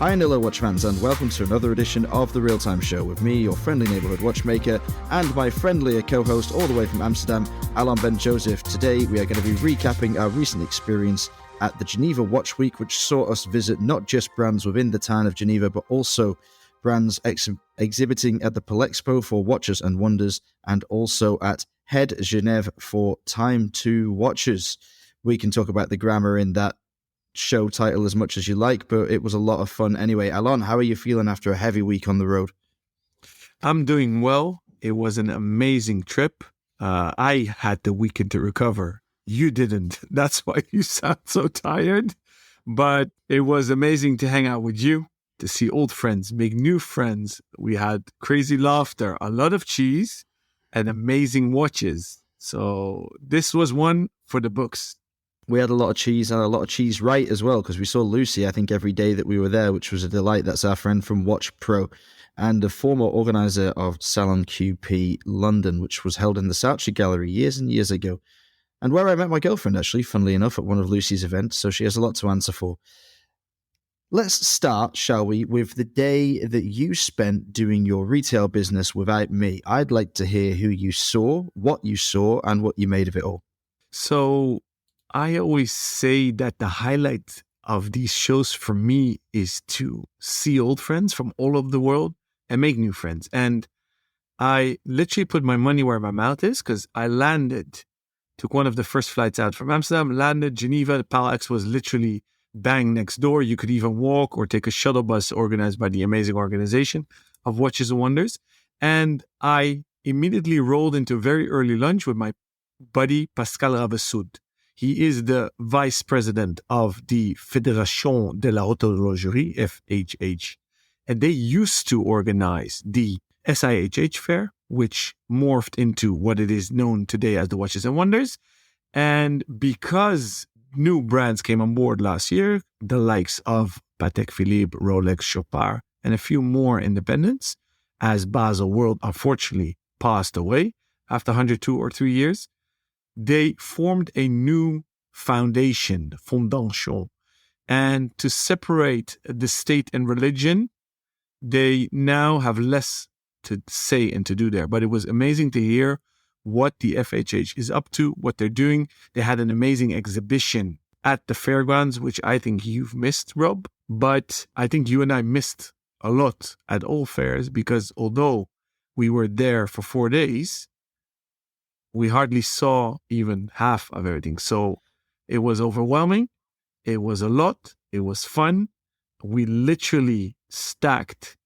Hi Nilo Watch fans, and welcome to another edition of The Real Time Show with me, your friendly neighbourhood watchmaker, and my friendlier co-host all the way from Amsterdam, Alon Ben Joseph. Today we are going to be recapping our recent experience at the Geneva Watch Week, which saw us visit not just brands within the town of Geneva, but also brands exhibiting at the Palexpo for Watches and Wonders, and also at Head Geneva for Time 2 Watches. We can talk about the grammar in that show title as much as you like, but it was a lot of fun anyway. Alon, how are you feeling after a heavy week on the road? I'm doing well. It was an amazing trip. I had the weekend to recover. You didn't. That's why you sound so tired. But it was amazing to hang out with you, to see old friends, make new friends. We had crazy laughter, a lot of cheese, and amazing watches. So this was one for the books. We had a lot of cheese and a lot of cheese right as well, because we saw Lucy, I think, every day that we were there, which was a delight. That's our friend from Watch Pro and a former organizer of Salon QP London, which was held in the Souchy Gallery years and years ago, and where I met my girlfriend, actually, funnily enough, at one of Lucy's events, so she has a lot to answer for. Let's start, shall we, with the day that you spent doing your retail business without me. I'd like to hear who you saw, what you saw, and what you made of it all. So I always say that the highlight of these shows for me is to see old friends from all over the world and make new friends. And I literally put my money where my mouth is, because I took one of the first flights out from Amsterdam, landed Geneva. The Palex was literally bang next door. You could even walk or take a shuttle bus organized by the amazing organization of Watches and Wonders. And I immediately rolled into a very early lunch with my buddy Pascal Ravessoud. He is the vice president of the Fédération de la Horlogerie, FHH. And they used to organize the SIHH fair, which morphed into what it is known today as the Watches and Wonders. And because new brands came on board last year, the likes of Patek Philippe, Rolex, Chopard, and a few more independents, as Basel World unfortunately passed away after 102 or 3 years, they formed a new foundation, Fondation. And to separate the state and religion, they now have less to say and to do there. But it was amazing to hear what the FHH is up to, what they're doing. They had an amazing exhibition at the fairgrounds, which I think you've missed, Rob. But I think you and I missed a lot at all fairs, because although we were there for 4 days, we hardly saw even half of everything. So it was overwhelming. It was a lot. It was fun. We literally stacked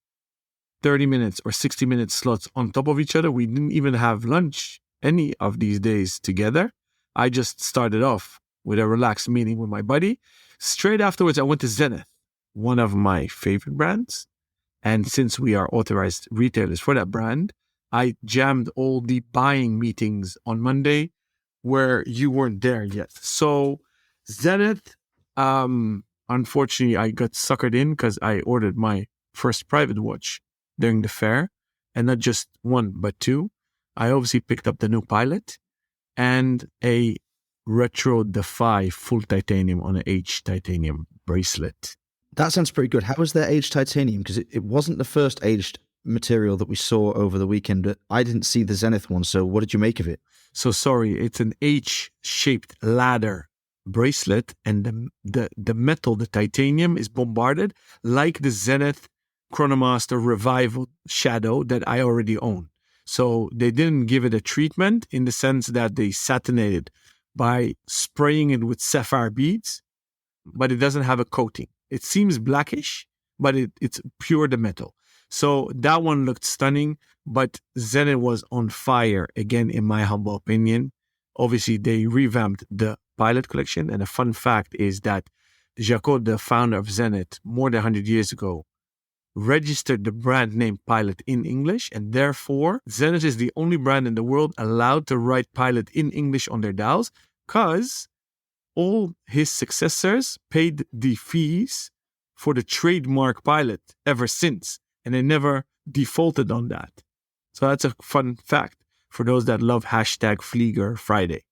30 minutes or 60-minute slots on top of each other. We didn't even have lunch any of these days together. I just started off with a relaxed meeting with my buddy. Straight afterwards, I went to Zenith, one of my favorite brands. And since we are authorized retailers for that brand, I jammed all the buying meetings on Monday where you weren't there yet. So Zenith, unfortunately, I got suckered in because I ordered my first private watch during the fair, and not just one, but two. I obviously picked up the new Pilot and a Retro Defy full titanium on an H titanium bracelet. That sounds pretty good. How was their aged titanium? Because it wasn't the first aged material that we saw over the weekend, but I didn't see the Zenith one. So what did you make of it? So sorry, it's an H-shaped ladder bracelet, and the metal, the titanium, is bombarded like the Zenith Chronomaster Revival Shadow that I already own. So they didn't give it a treatment in the sense that they satinated by spraying it with sapphire beads, but it doesn't have a coating. It seems blackish, but it's pure the metal. So that one looked stunning, but Zenith was on fire, again, in my humble opinion. Obviously, they revamped the Pilot collection, and a fun fact is that Jaco, the founder of Zenith, more than 100 years ago, registered the brand name Pilot in English, and therefore Zenith is the only brand in the world allowed to write Pilot in English on their dials, because all his successors paid the fees for the trademark Pilot ever since, and they never defaulted on that. So that's a fun fact for those that love hashtag Flieger Friday.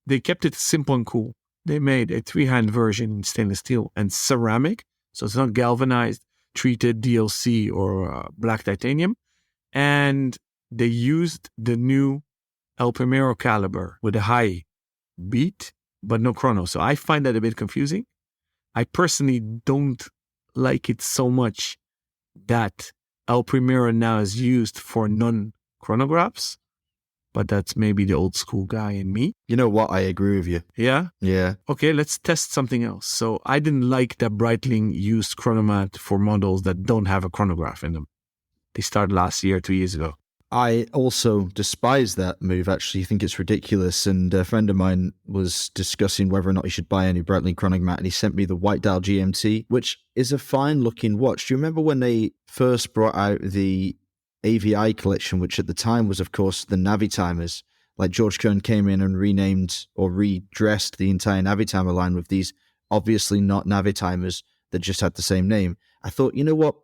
They kept it simple and cool. They made a 3-hand version in stainless steel and ceramic, so it's not galvanized. treated DLC or black titanium. And they used the new El Primero caliber with a high beat, but no chrono. So I find that a bit confusing. I personally don't like it so much that El Primero now is used for non-chronographs, but that's maybe the old school guy in me. You know what? I agree with you. Yeah? Yeah. Okay, let's test something else. So I didn't like that Breitling used Chronomat for models that don't have a chronograph in them. They started last year, 2 years ago. I also despise that move, actually. I think it's ridiculous. And a friend of mine was discussing whether or not he should buy any Breitling chronomat, and he sent me the White Dial GMT, which is a fine-looking watch. Do you remember when they first brought out the AVI collection, which at the time was, of course, the Navitimers? Like, George Kern came in and renamed or redressed the entire Navitimer line with these obviously not Navitimers that just had the same name. I thought, you know what?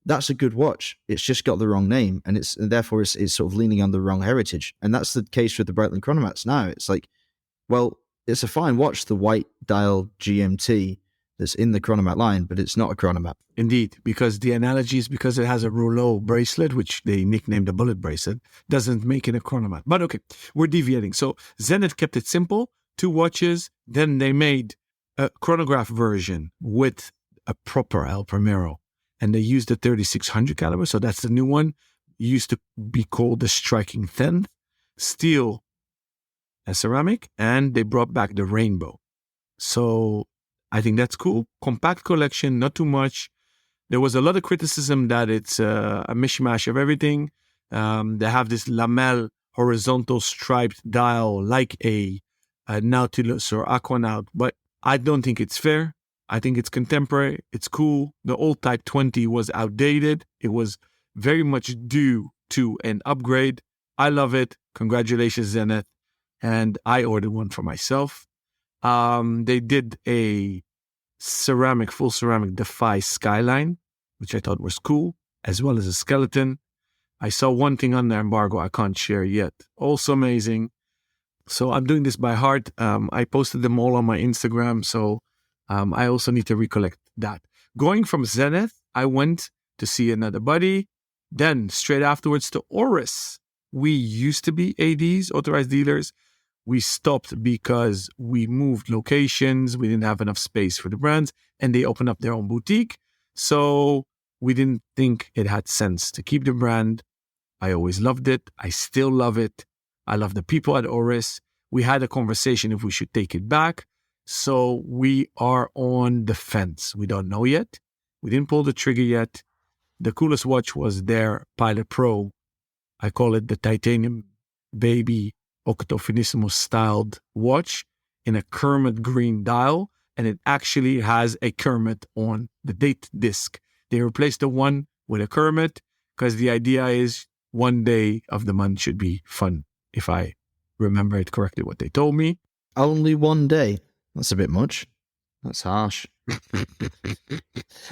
That's a good watch. It's just got the wrong name, and therefore it's sort of leaning on the wrong heritage. And that's the case with the Breitling chronomats now. It's like, well, it's a fine watch, the White Dial GMT that's in the chronomat line, but it's not a chronomat. Indeed, because the analogy is because it has a rouleau bracelet, which they nicknamed the bullet bracelet, doesn't make it a chronomat. But okay, we're deviating. So Zenith kept it simple, 2 watches. Then they made a chronograph version with a proper El Primero. And they used the 3600 caliber, so that's the new one. It used to be called the Striking 10th, steel and ceramic, and they brought back the rainbow. So I think that's cool. Compact collection, not too much. There was a lot of criticism that it's a mishmash of everything. They have this lamel horizontal striped dial like a Nautilus or Aquanaut, but I don't think it's fair. I think it's contemporary. It's cool. The old Type 20 was outdated. It was very much due to an upgrade. I love it. Congratulations, Zenith. And I ordered one for myself. They did a full ceramic Defy Skyline, which I thought was cool, as well as a skeleton. I saw one thing on the embargo I can't share yet. Also amazing. So I'm doing this by heart. I posted them all on my Instagram, so I also need to recollect that. Going from Zenith, I went to see another buddy. Then straight afterwards to Oris. We used to be ADs, authorized dealers. We stopped because we moved locations. We didn't have enough space for the brands, and they opened up their own boutique. So we didn't think it had sense to keep the brand. I always loved it. I still love it. I love the people at Oris. We had a conversation if we should take it back. So we are on the fence. We don't know yet. We didn't pull the trigger yet. The coolest watch was their Pilot Pro. I call it the Titanium Baby Octo Finissimo styled watch in a Kermit green dial. And it actually has a Kermit on the date disc. They replaced the one with a Kermit because the idea is one day of the month should be fun, if I remember it correctly, what they told me. Only one day. That's a bit much. That's harsh.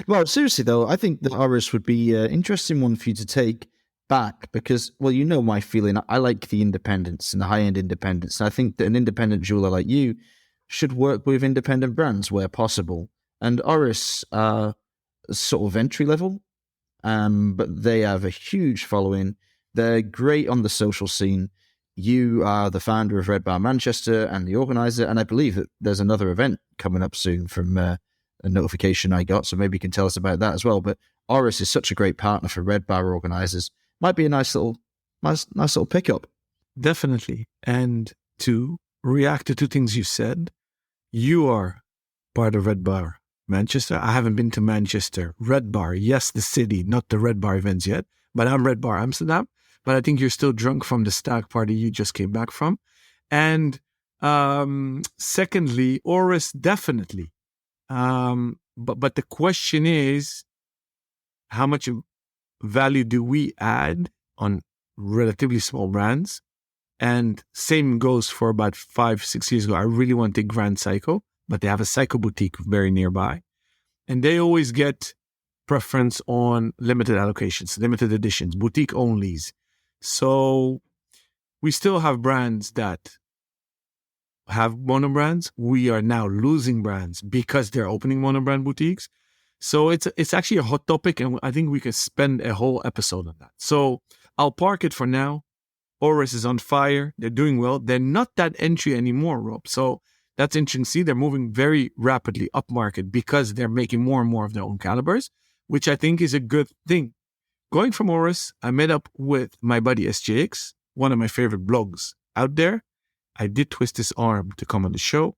Well, seriously, though, I think the Oris would be an interesting one for you to take back because, well, you know my feeling. I like the independence and the high-end independence. And I think that an independent jeweler like you should work with independent brands where possible. And Oris are sort of entry-level, but they have a huge following. They're great on the social scene. You are the founder of Red Bar Manchester and the organizer, and I believe that there's another event coming up soon from a notification I got, so maybe you can tell us about that as well. But Oris is such a great partner for Red Bar organizers. Might be a nice little pickup. Definitely. And to react to 2 things you said, you are part of Red Bar Manchester. I haven't been to Manchester. Red Bar, yes, the city, not the Red Bar events yet, but I'm Red Bar Amsterdam. But I think you're still drunk from the stag party you just came back from. And secondly, Oris, definitely. But the question is, how much value do we add on relatively small brands? And same goes for about 5-6 years ago. I really want to take Grand Psycho, but they have a Psycho boutique very nearby. And they always get preference on limited allocations, limited editions, boutique onlys. So we still have brands that have monobrands. We are now losing brands because they're opening monobrand boutiques. So it's actually a hot topic, and I think we can spend a whole episode on that. So I'll park it for now. Oris is on fire. They're doing well. They're not that entry anymore, Rob. So that's interesting. See, they're moving very rapidly upmarket because they're making more and more of their own calibers, which I think is a good thing. Going from Oris, I met up with my buddy SJX, one of my favorite blogs out there. I did twist his arm to come on the show.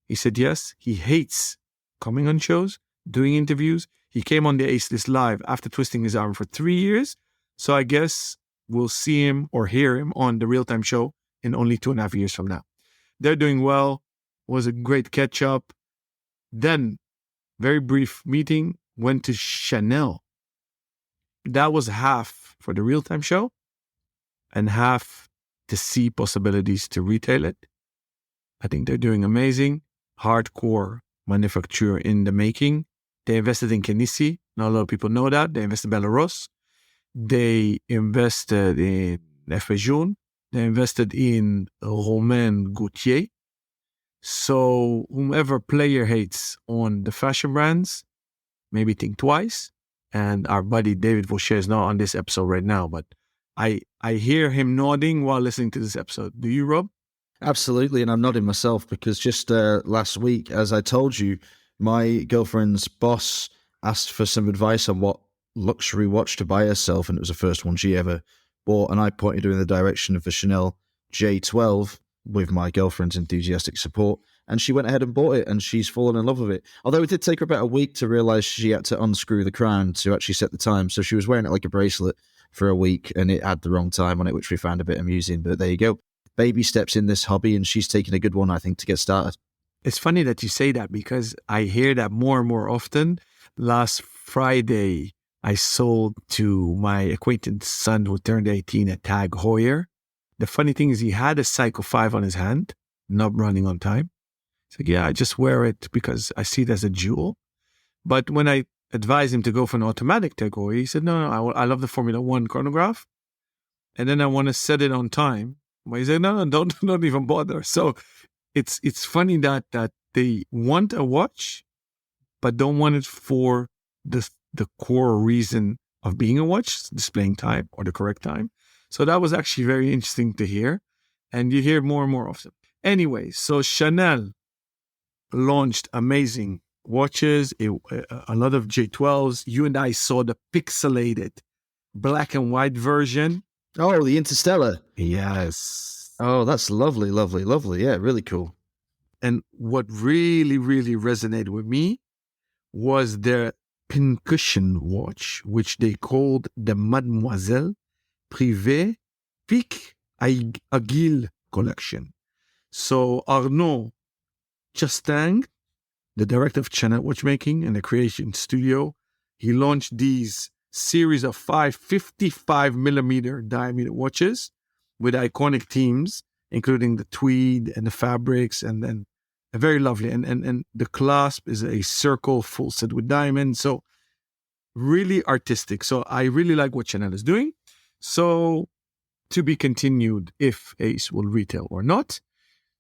He said yes. He hates coming on shows, doing interviews. He came on the Ace List Live after twisting his arm for 3 years. So I guess we'll see him or hear him on the Real Time Show in only 2.5 years from now. They're doing well. Was a great catch up. Then, very brief meeting, went to Chanel. That was half for the Real Time Show and half to see possibilities to retail it. I think they're doing amazing. Hardcore manufacturer in the making. They invested in Kenisi. Not a lot of people know that. They invested in Belarus. They invested in Efejoun. They invested in Romain Gauthier. So whomever player hates on the fashion brands, maybe think twice. And our buddy David Vaucher is not on this episode right now, but I hear him nodding while listening to this episode. Do you, Rob? Absolutely, and I'm nodding myself because just last week, as I told you, my girlfriend's boss asked for some advice on what luxury watch to buy herself, and it was the first one she ever bought, and I pointed her in the direction of the Chanel J12 with my girlfriend's enthusiastic support, and she went ahead and bought it, and she's fallen in love with it. Although it did take her about a week to realise she had to unscrew the crown to actually set the time, so she was wearing it like a bracelet for a week, and it had the wrong time on it, which we found a bit amusing, but there you go. Baby steps in this hobby, and she's taking a good one, I think, to get started. It's funny that you say that because I hear that more and more often. Last Friday, I sold to my acquaintance son who turned 18 a Tag Heuer. The funny thing is he had a Psycho 5 on his hand, not running on time. He's like, yeah, I just wear it because I see it as a jewel. But when I advised him to go for an automatic Tag Heuer, he said, no, I love the Formula 1 chronograph. And then I want to set it on time. But he said, no, don't even bother. So it's funny that they want a watch, but don't want it for the core reason of being a watch, displaying time or the correct time. So that was actually very interesting to hear. And you hear more and more often. Anyway, so Chanel launched amazing watches, a lot of J12s. You and I saw the pixelated black and white version. Oh, the Interstellar. Yes. Oh, that's lovely, lovely, lovely. Yeah, really cool. And what really, really resonated with me was their pincushion watch, which they called the Mademoiselle Privé Pic Agile collection. So Arnaud Chastang, the director of Chanel Watchmaking and the creation studio, he launched these series of 55 millimeter diameter watches with iconic themes, including the tweed and the fabrics, and then very lovely. And the clasp is a circle full set with diamonds. So really artistic. So I really like what Chanel is doing. So to be continued if Ace will retail or not.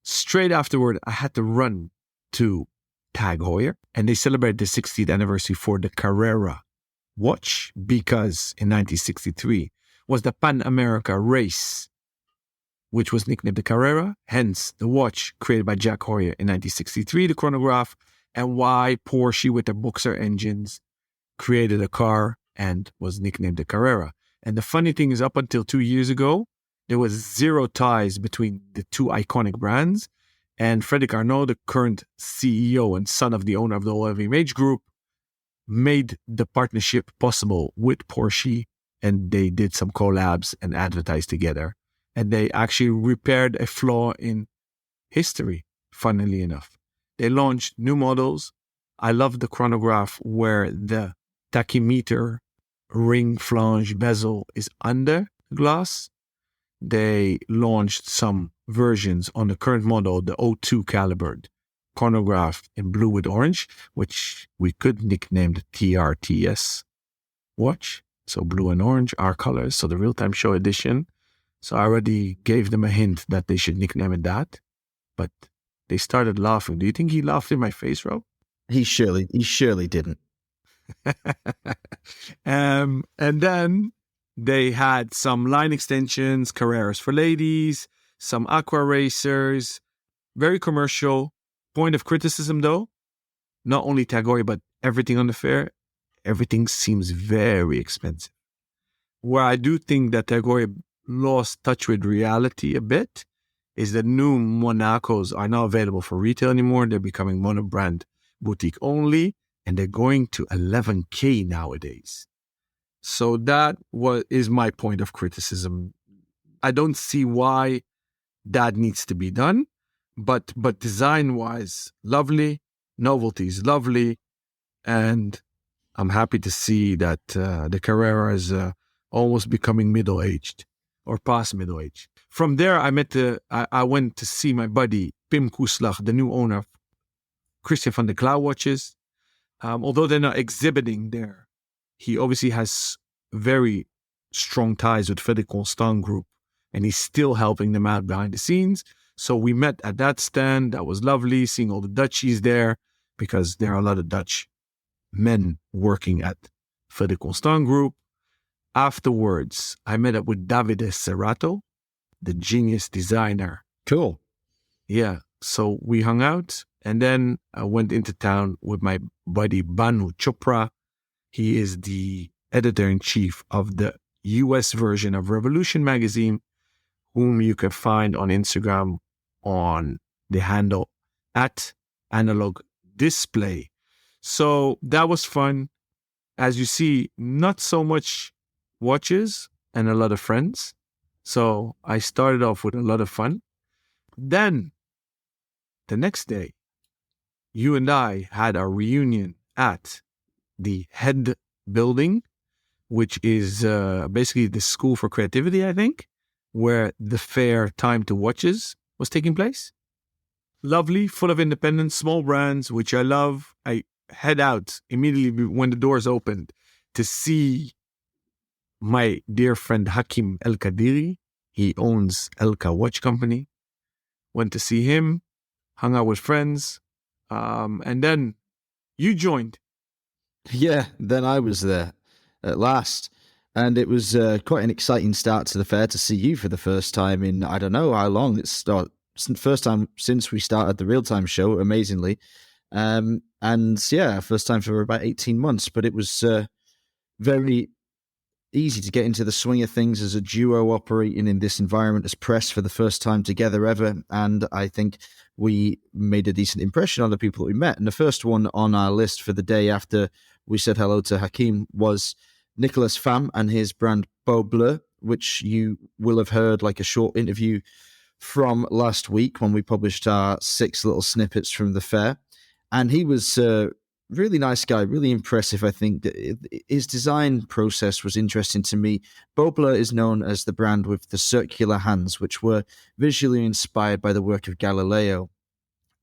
Straight afterward, I had to run to Tag Heuer, and they celebrated the 60th anniversary for the Carrera watch because in 1963 was the Pan America race, which was nicknamed the Carrera, hence the watch created by Jack Heuer in 1963, the chronograph, and why Porsche with their boxer engines created a car and was nicknamed the Carrera. And the funny thing is, up until 2 years ago, there was zero ties between the two iconic brands. And Frédéric Arnault, the current CEO and son of the owner of the LVMH Group, made the partnership possible with Porsche, and they did some collabs and advertised together. And they actually repaired a flaw in history, funnily enough. They launched new models. I love the chronograph where the tachymeter ring flange bezel is under the glass. They launched some versions on the current model, the O2 calibered chronograph in blue with orange, which we could nickname the TRTS watch. So blue and orange are colors. So the real-time show edition. So I already gave them a hint that they should nickname it that. But they started laughing. Do you think he laughed in my face, Rob? He surely didn't. And then they had some line extensions, Carreras for ladies, some aqua racers, very commercial. Point of criticism, though, not only Tagore, but everything on the fair, everything seems very expensive. Where I do think that Tagore lost touch with reality a bit is that new Monacos are not available for retail anymore. They're becoming monobrand boutique only, and they're going to 11K nowadays. So that is my point of criticism. I don't see why that needs to be done, but design-wise, lovely, novelties, lovely, and I'm happy to see that the Carrera is almost becoming middle-aged or past middle-aged. From there, I went to see my buddy Pim Koeslag, the new owner of Christian van der Klauw watches. Although they're not exhibiting there, he obviously has very strong ties with Frederic Constant Group, and he's still helping them out behind the scenes. So we met at that stand. That was lovely, seeing all the Dutchies there, because there are a lot of Dutch men working at Frederic Constant Group. Afterwards, I met up with Davide Serrato, the genius designer. Cool. Yeah. So we hung out, and then I went into town with my buddy Banu Chopra. He is the editor-in-chief of the US version of Revolution magazine, whom you can find on Instagram on the handle at Analog Display. So that was fun. As you see, not so much watches and a lot of friends. So I started off with a lot of fun. Then the next day, you and I had our reunion at the Head Building, which is basically the School for Creativity, I think, where the fair Time to Watches was taking place. Lovely, full of independent, small brands, which I love. I head out immediately when the doors opened to see my dear friend Hakim El Kadiri. He owns Elka Watch Company. Went to see him, hung out with friends, and then you joined. Yeah, then I was there at last. And it was quite an exciting start to the fair to see you for the first time in, I don't know how long. It's the first time since we started the real-time show, amazingly. And yeah, first time for about 18 months. But it was very easy to get into the swing of things as a duo operating in this environment as press for the first time together ever. And I think we made a decent impression on the people that we met. And the first one on our list for the day after we said hello to Hakim was Nicolas Pham and his brand Beau Bleu, which you will have heard like a short interview from last week when we published our 6 little snippets from the fair. And he was really nice guy, really impressive. I think his design process was interesting to me. Beau Bleu is known as the brand with the circular hands, which were visually inspired by the work of Galileo.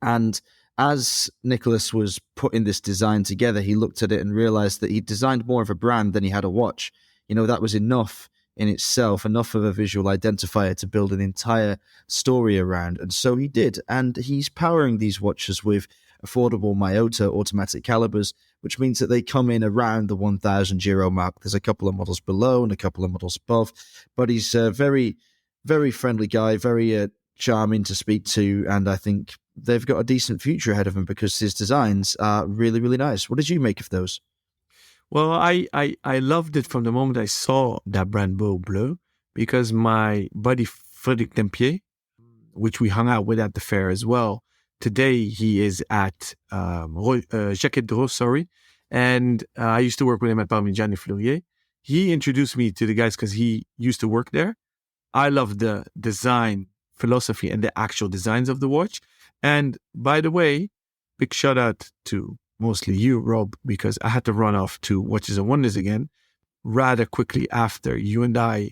And as Nicholas was putting this design together, he looked at it and realized that he designed more of a brand than he had a watch. You know, that was enough in itself, enough of a visual identifier to build an entire story around. And so he did. And he's powering these watches with affordable Miyota automatic calibers, which means that they come in around the 1,000 euro mark. There's a couple of models below and a couple of models above, but he's a very, very friendly guy, very charming to speak to, and I think they've got a decent future ahead of him because his designs are really, really nice. What did you make of those? Well, I loved it from the moment I saw that brand Beau Bleu, because my buddy Frédéric Tempier, which we hung out with at the fair as well, today he is at Jacquet Dros, sorry, and I used to work with him at Parmigiani Fleurier. He introduced me to the guys because he used to work there. I love the design philosophy and the actual designs of the watch. And by the way, big shout out to mostly you, Rob, because I had to run off to Watches and Wonders again rather quickly after you and I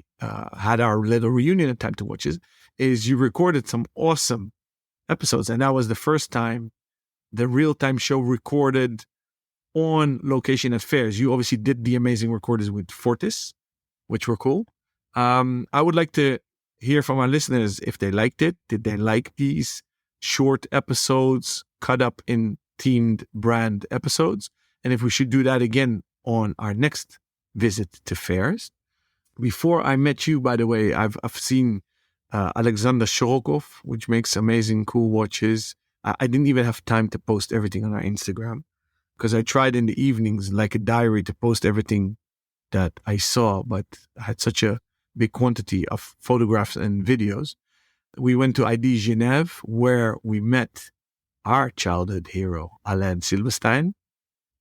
had our little reunion at Time to Watches, is you recorded some awesome episodes. And that was the first time the real-time show recorded on location at fairs. You obviously did the amazing recordings with Fortis, which were cool. I would like to hear from our listeners if they liked it. Did they like these short episodes cut up in themed brand episodes? and if we should do that again on our next visit to fairs. Before I met you, by the way, I've seen Alexander Shorokov, which makes amazing, cool watches. I didn't even have time to post everything on our Instagram because I tried in the evenings like a diary to post everything that I saw, but I had such a big quantity of photographs and videos. We went to ID Geneva, where we met our childhood hero, Alain Silberstein.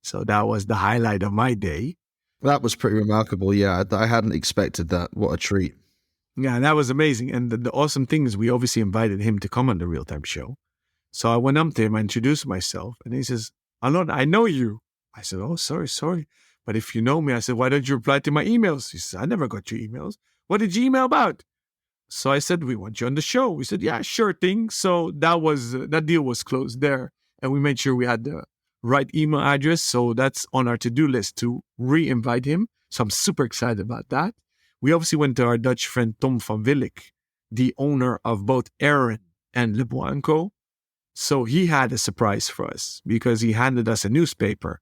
So that was the highlight of my day. That was pretty remarkable. Yeah, I hadn't expected that. What a treat. Yeah, that was amazing. And the awesome thing is we obviously invited him to come on the Real Time Show. So I went up to him, I introduced myself, and he says, Alon, I know you. I said, oh, sorry. But if you know me, I said, why don't you reply to my emails? He said, I never got your emails. What did you email about? So I said, we want you on the show. We said, yeah, sure thing. So that deal was closed there. And we made sure we had the right email address. So that's on our to-do list to re-invite him. So I'm super excited about that. We obviously went to our Dutch friend Tom van Willik, the owner of both Aaron and Le Bois & Co. So he had a surprise for us because he handed us a newspaper,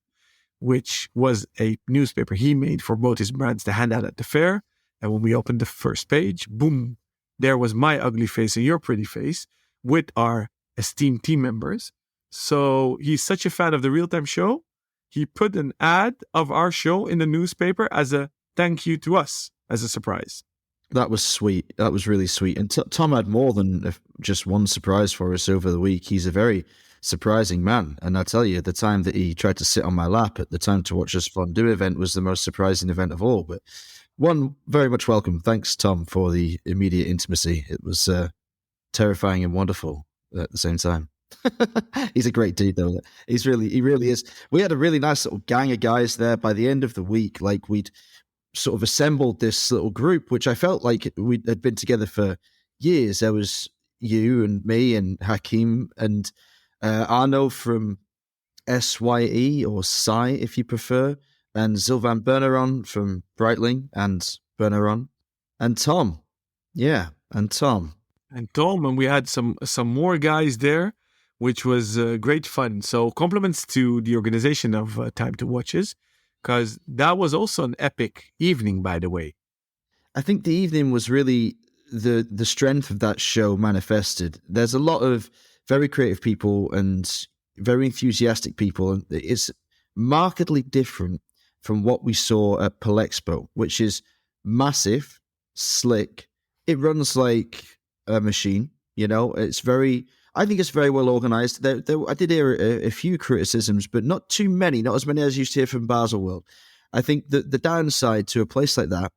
which was a newspaper he made for both his brands to hand out at the fair. And when we opened the first page, boom, there was my ugly face and your pretty face with our esteemed team members. So he's such a fan of the Real Time Show. He put an ad of our show in the newspaper as a thank you to us, as a surprise. That was sweet. That was really sweet. And Tom had more than just one surprise for us over the week. He's a very surprising man. And I tell you, the time that he tried to sit on my lap at the Time to Watch Us Fondue event was the most surprising event of all. But one, very much welcome. Thanks, Tom, for the immediate intimacy. It was terrifying and wonderful at the same time. He's a great dude, though. He really is. We had a really nice little gang of guys there by the end of the week. Like, we'd sort of assembled this little group, which I felt like we had been together for years. There was you and me and Hakeem and Arno from SYE or Psy, if you prefer, and Sylvain Berneron from Breitling and Berneron, and Tom. Yeah, and Tom. And we had some more guys there, which was great fun. So compliments to the organization of Time to Watches, because that was also an epic evening, by the way. I think the evening was really the strength of that show manifested. There's a lot of very creative people and very enthusiastic people, and it's markedly different from what we saw at Palexpo, which is massive, slick. It runs like a machine, you know. I think it's very well organized. I did hear a few criticisms, but not too many, not as many as I used to hear from Baselworld. I think that the downside to a place like that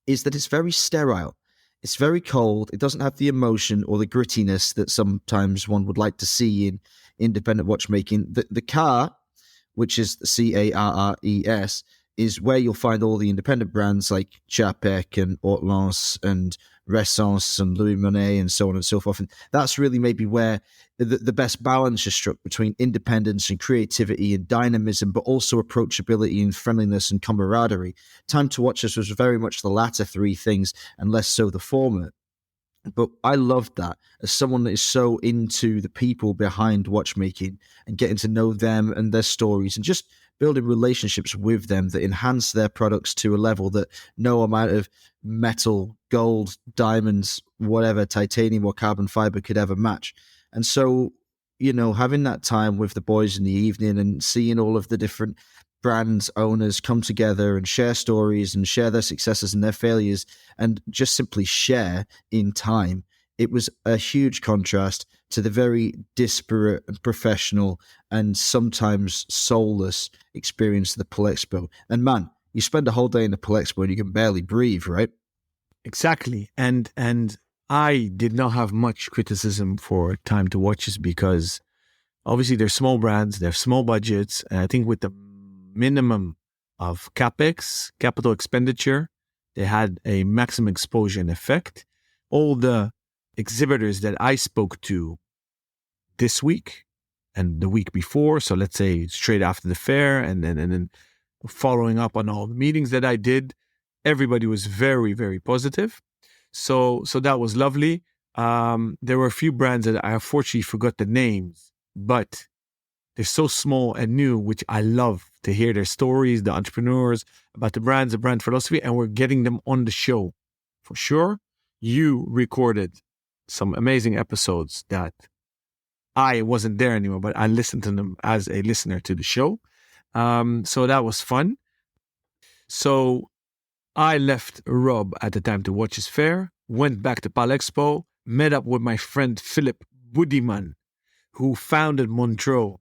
is that it's very sterile. It's very cold. It doesn't have the emotion or the grittiness that sometimes one would like to see in independent watchmaking. The car, which is CARRES, is where you'll find all the independent brands like Chapek and Hortense and Ressence and Louis Monet and so on and so forth. And that's really maybe where the best balance is struck between independence and creativity and dynamism, but also approachability and friendliness and camaraderie. Time to Watch Us was very much the latter three things and less so the former. But I loved that as someone that is so into the people behind watchmaking and getting to know them and their stories and just building relationships with them that enhance their products to a level that no amount of metal, gold, diamonds, whatever, titanium or carbon fiber could ever match. And so, you know, having that time with the boys in the evening and seeing all of the different brand owners come together and share stories and share their successes and their failures and just simply share in time. It was a huge contrast to the very disparate and professional and sometimes soulless experience of the Palexpo. And man, you spend a whole day in the Palexpo and you can barely breathe, right? Exactly. And I did not have much criticism for Time to Watches because obviously they're small brands, they have small budgets, and I think with the minimum of capex, capital expenditure, they had a maximum exposure and effect. All the exhibitors that I spoke to this week and the week before, so let's say straight after the fair and then following up on all the meetings that I did, everybody was very, very positive. So that was lovely. There were a few brands that I unfortunately forgot the names, but they're so small and new, which I love to hear their stories, the entrepreneurs, about the brands, the brand philosophy, and we're getting them on the show. For sure, you recorded some amazing episodes that I wasn't there anymore, but I listened to them as a listener to the show. So that was fun. So I left Rob at the time to watch his fair, went back to Palexpo, met up with my friend Philip Budiman, who founded Montreux,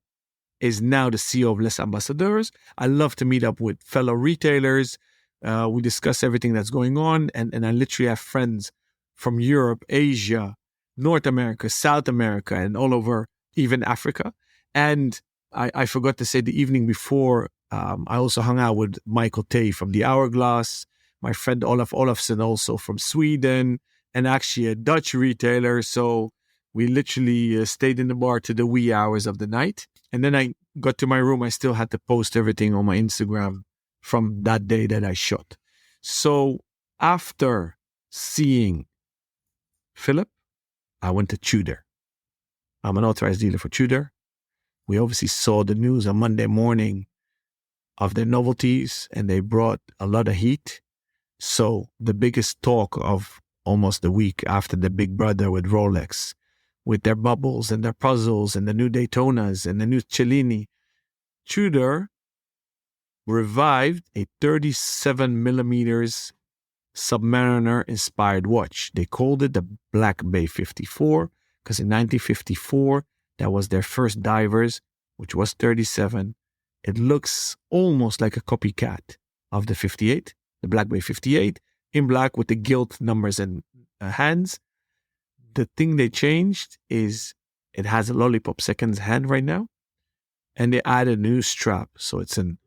is now the CEO of Les Ambassadeurs. I love to meet up with fellow retailers. We discuss everything that's going on. And I literally have friends from Europe, Asia, North America, South America, and all over, even Africa. And I forgot to say the evening before, I also hung out with Michael Tay from The Hourglass, my friend Olaf Olafsson also from Sweden, and actually a Dutch retailer. So we literally stayed in the bar to the wee hours of the night. And then I got to my room. I still had to post everything on my Instagram from that day that I shot. So after seeing Philip, I went to Tudor. I'm an authorized dealer for Tudor. We obviously saw the news on Monday morning of their novelties, and they brought a lot of heat. So the biggest talk of almost the week after the Big Brother with Rolex, with their bubbles and their puzzles and the new Daytonas and the new Cellini, Tudor revived a 37 millimeters Submariner inspired watch. They called it the Black Bay 54 because in 1954, that was their first divers, which was 37. It looks almost like a copycat of the 58, the Black Bay 58, in black with the gilt numbers and hands. The thing they changed is it has a lollipop seconds hand right now, and they added a new strap. So it's an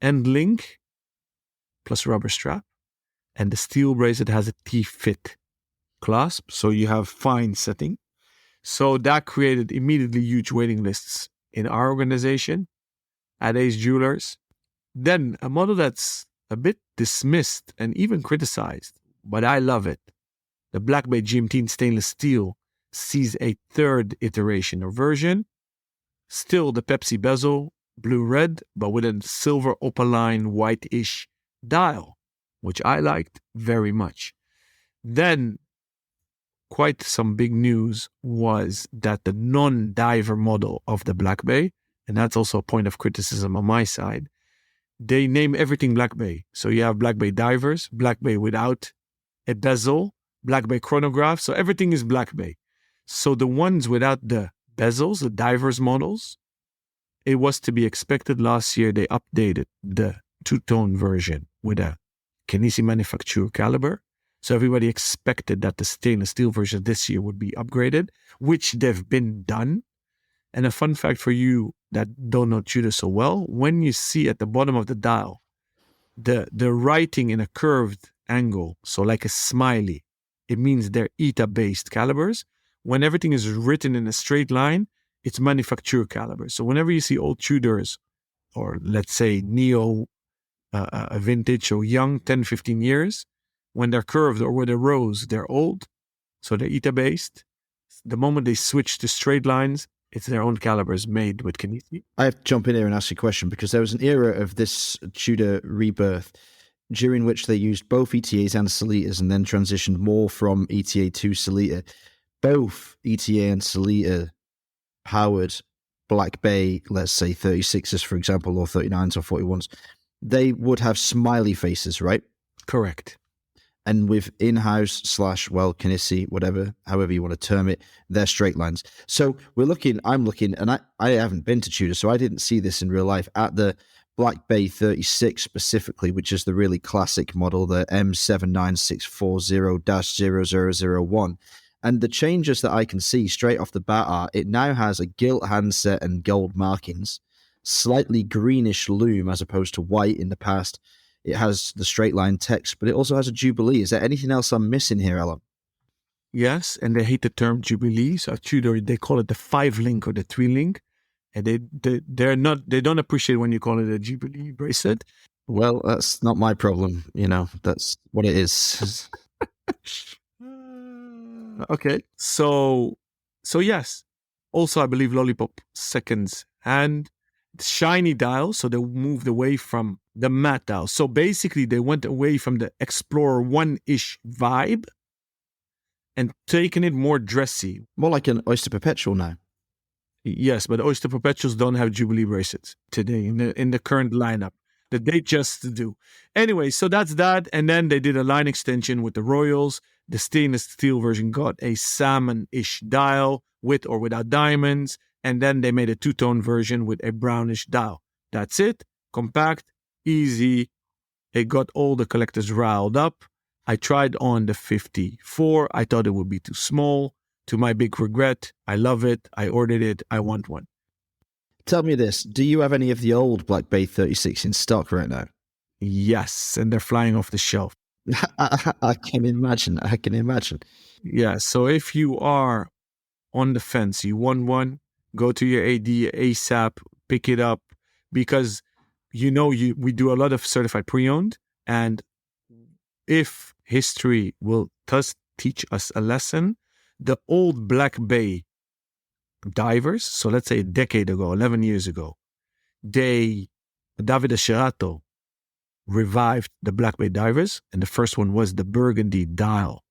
end link plus rubber strap, and the steel bracelet has a T-fit clasp, so you have fine setting. So that created immediately huge waiting lists in our organization at Ace Jewelers. Then a model that's a bit dismissed and even criticized, but I love it. The Black Bay GMT in stainless steel sees a third iteration or version. Still the Pepsi bezel, blue-red, but with a silver opaline white-ish dial, which I liked very much. Then quite some big news was that the non-diver model of the Black Bay, and that's also a point of criticism on my side, they name everything Black Bay. So you have Black Bay divers, Black Bay without a bezel, Black Bay chronograph. So everything is Black Bay. So the ones without the bezels, the divers models, it was to be expected. Last year, they updated the two-tone version with a Kenisi manufacture caliber. So everybody expected that the stainless steel version this year would be upgraded, which they've been done. And a fun fact for you that don't know Tudor so well, when you see at the bottom of the dial, the writing in a curved angle, so like a smiley, it means they're ETA-based calibers. When everything is written in a straight line, it's manufacture calibers. So whenever you see old Tudors, or let's say neo vintage or young, 10, 15 years, when they're curved or where they're rows, they're old. So they're ETA-based. The moment they switch to straight lines, it's their own calibers made with Kenisi. I have to jump in here and ask you a question because there was an era of this Tudor rebirth during which they used both ETAs and Solitas and then transitioned more from ETA to Solita. Both ETA and Solita powered Black Bay, let's say 36s, for example, or 39s or 41s. They would have smiley faces, right? Correct. And with in-house / Kenisi, whatever, however you want to term it, they're straight lines. So I'm looking, and I haven't been to Tudor, so I didn't see this in real life, at the Black Bay 36 specifically, which is the really classic model, the M79640-0001. And the changes that I can see straight off the bat are, it now has a gilt handset and gold markings, slightly greenish lume as opposed to white in the past. It has the straight line text, but it also has a Jubilee. Is there anything else I'm missing here, Alan? Yes, and they hate the term Jubilee. So at Tudor, they call it the 5-link or the 3-link. And they don't appreciate when you call it a Jubilee bracelet. Well, that's not my problem. That's what it is. Okay. So yes. Also, I believe lollipop seconds hand. shiny dial, so they moved away from the matte dial. So basically, they went away from the Explorer 1-ish vibe and taken it more dressy. More like an Oyster Perpetual now. Yes, but Oyster Perpetuals don't have Jubilee bracelets today in the current lineup. That they just do. Anyway, so that's that. And then they did a line extension with the Royals. The stainless steel version got a salmon-ish dial with or without diamonds. And then they made a two-tone version with a brownish dial. That's it. Compact, easy. It got all the collectors riled up. I tried on the 54. I thought it would be too small. To my big regret, I love it. I ordered it. I want one. Tell me this, do you have any of the old Black Bay 36 in stock right now? Yes, and they're flying off the shelf. I can imagine. Yeah, so if you are on the fence, you want one, go to your AD ASAP, pick it up, because we do a lot of certified pre-owned, and if history will thus teach us a lesson, the old Black Bay divers, so let's say a decade ago, 11 years ago, David Asherato revived the Black Bay divers, and the first one was the burgundy dial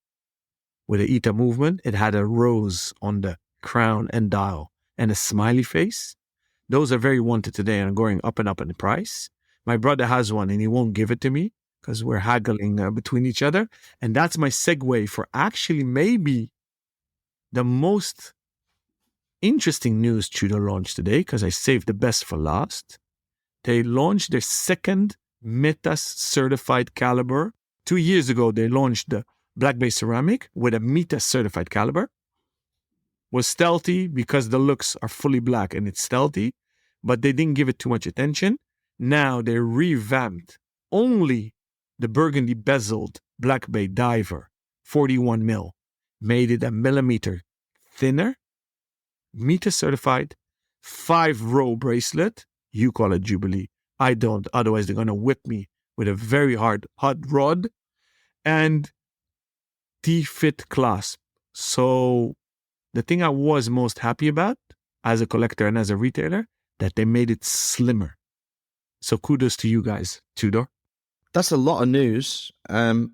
with the ETA movement. It had a rose on the crown and dial and a smiley face. Those are very wanted today and are going up and up in price. My brother has one and he won't give it to me because we're haggling between each other. And that's my segue for actually maybe the most interesting news Tudor launched today, because I saved the best for last. They launched their second Metas certified caliber. 2 years ago, they launched the Black Bay ceramic with a Metas certified caliber. Was stealthy because the looks are fully black and it's stealthy, but they didn't give it too much attention. Now they revamped only the burgundy bezeled Black Bay diver, 41 mil, made it a millimeter thinner, Metas certified, 5-row bracelet. You call it Jubilee. I don't. Otherwise, they're going to whip me with a very hot rod. And T-fit clasp. So the thing I was most happy about as a collector and as a retailer, that they made it slimmer. So kudos to you guys, Tudor. That's a lot of news. I'm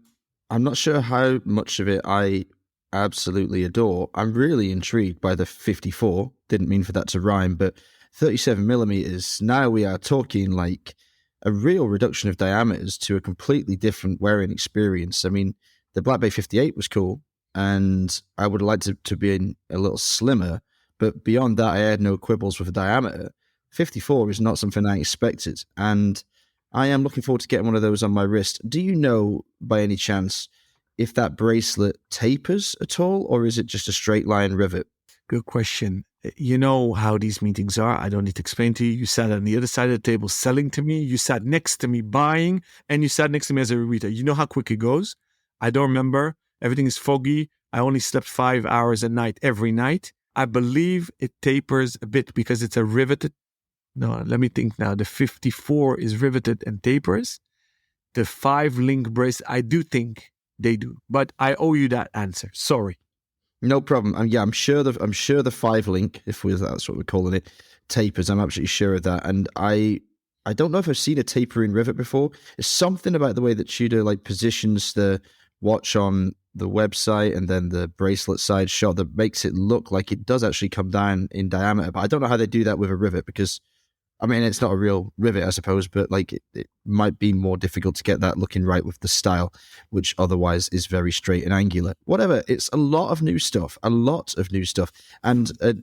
not sure how much of it I absolutely adore. I'm really intrigued by the 54. Didn't mean for that to rhyme, but 37 millimeters. Now we are talking like a real reduction of diameters to a completely different wearing experience. I mean, the Black Bay 58 was cool, and I would like to be a little slimmer, but beyond that, I had no quibbles with the diameter. 54 is not something I expected, and I am looking forward to getting one of those on my wrist. Do you know, by any chance, if that bracelet tapers at all, or is it just a straight line rivet? Good question. You know how these meetings are. I don't need to explain to you. You sat on the other side of the table selling to me. You sat next to me buying, and you sat next to me as a retailer. You know how quick it goes. I don't remember. Everything is foggy. I only slept 5 hours a night every night. I believe it tapers a bit because it's a riveted. No, let me think now. The 54 is riveted and tapers. The 5-link brace, I do think they do, but I owe you that answer. Sorry. No problem. I'm sure the 5-link, that's what we're calling it, tapers. I'm absolutely sure of that. And I don't know if I've seen a tapering rivet before. It's something about the way that Tudor positions the watch on the website and then the bracelet side shot that makes it look like it does actually come down in diameter. But I don't know how they do that with a rivet, because I mean, it's not a real rivet, I suppose, but it might be more difficult to get that looking right with the style, which otherwise is very straight and angular. Whatever, it's a lot of new stuff, and a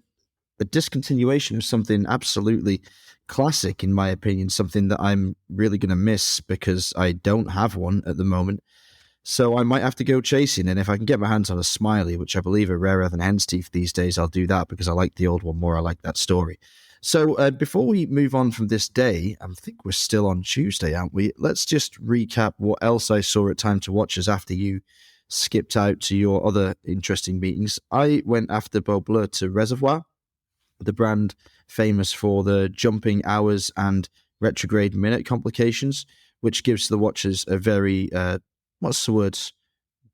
discontinuation of something absolutely classic, in my opinion, something that I'm really going to miss because I don't have one at the moment. So I might have to go chasing, and if I can get my hands on a Smiley, which I believe are rarer than hen's teeth these days, I'll do that because I like the old one more. I like that story. So before we move on from this day, I think we're still on Tuesday, aren't we? Let's just recap what else I saw at Time to Watchers after you skipped out to your other interesting meetings. I went after Beau Bleu to Reservoir, the brand famous for the jumping hours and retrograde minute complications, which gives the watches a very, what's the word,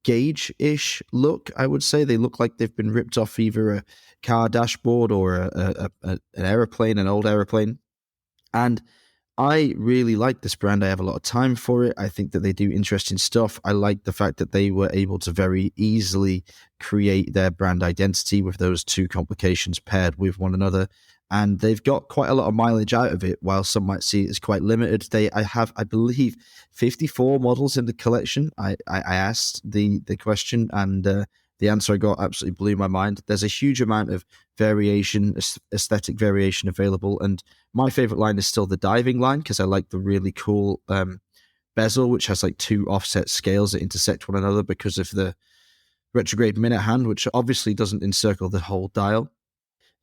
gauge-ish look, I would say. They look like they've been ripped off either a car dashboard or an aeroplane, an old aeroplane. And I really like this brand. I have a lot of time for it. I think that they do interesting stuff. I like the fact that they were able to very easily create their brand identity with those two complications paired with one another. And they've got quite a lot of mileage out of it, while some might see it as quite limited. I have, I believe, 54 models in the collection. I asked the question, and the answer I got absolutely blew my mind. There's a huge amount of variation, aesthetic variation available, and my favorite line is still the diving line, because I like the really cool bezel, which has like two offset scales that intersect one another because of the retrograde minute hand, which obviously doesn't encircle the whole dial.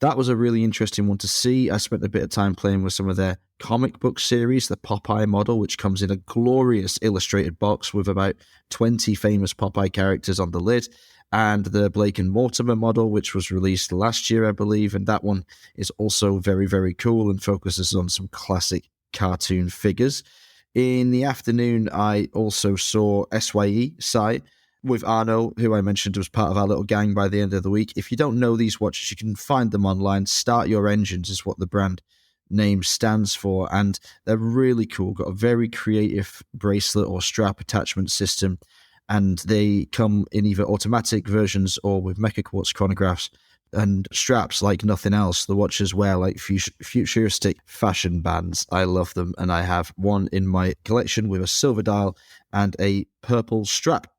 That was a really interesting one to see. I spent a bit of time playing with some of their comic book series, the Popeye model, which comes in a glorious illustrated box with about 20 famous Popeye characters on the lid, and the Blake and Mortimer model, which was released last year, I believe. And that one is also very, very cool and focuses on some classic cartoon figures. In the afternoon, I also saw SYE with Arno, who I mentioned was part of our little gang by the end of the week. If you don't know these watches, you can find them online. Start Your Engines is what the brand name stands for, and they're really cool. Got a very creative bracelet or strap attachment system, and they come in either automatic versions or with Mecha Quartz chronographs and straps like nothing else. The watches wear like futuristic fashion bands. I love them, and I have one in my collection with a silver dial and a purple strap.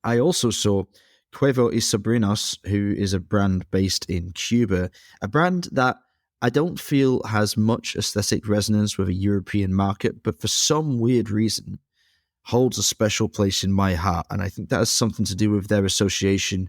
I also saw Cuevo y Sobrinos, who is a brand based in Cuba, a brand that I don't feel has much aesthetic resonance with a European market, but for some weird reason holds a special place in my heart. And I think that has something to do with their association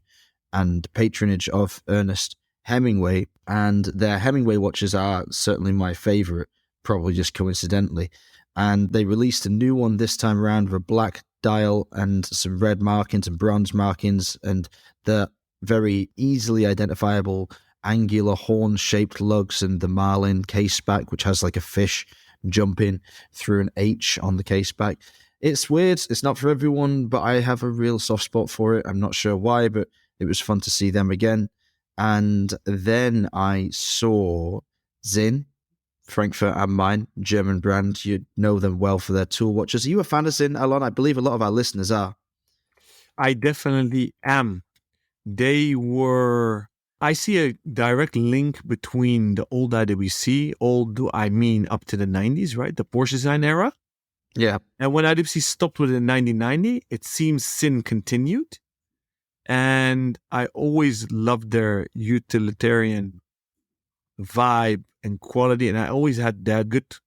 and patronage of Ernest Hemingway. And their Hemingway watches are certainly my favorite, probably just coincidentally. And they released a new one this time around with a black dial and some red markings and bronze markings, and the very easily identifiable angular horn-shaped lugs, and the Marlin case back, which has like a fish jumping through an H on the case back. It's weird. It's not for everyone, but I have a real soft spot for it. I'm not sure why, but it was fun to see them again. And then I saw Zinn, Frankfurt am Main, German brand. You know them well for their tool watches. Are you a fan of Zinn, Alon? I believe a lot of our listeners are. I definitely am. I see a direct link between the old IWC, I mean up to the 90s, right? The Porsche design era. Yeah. And when IWC stopped with it in 1990, it seems Zinn continued. And I always loved their utilitarian vibe and quality, and I always had that good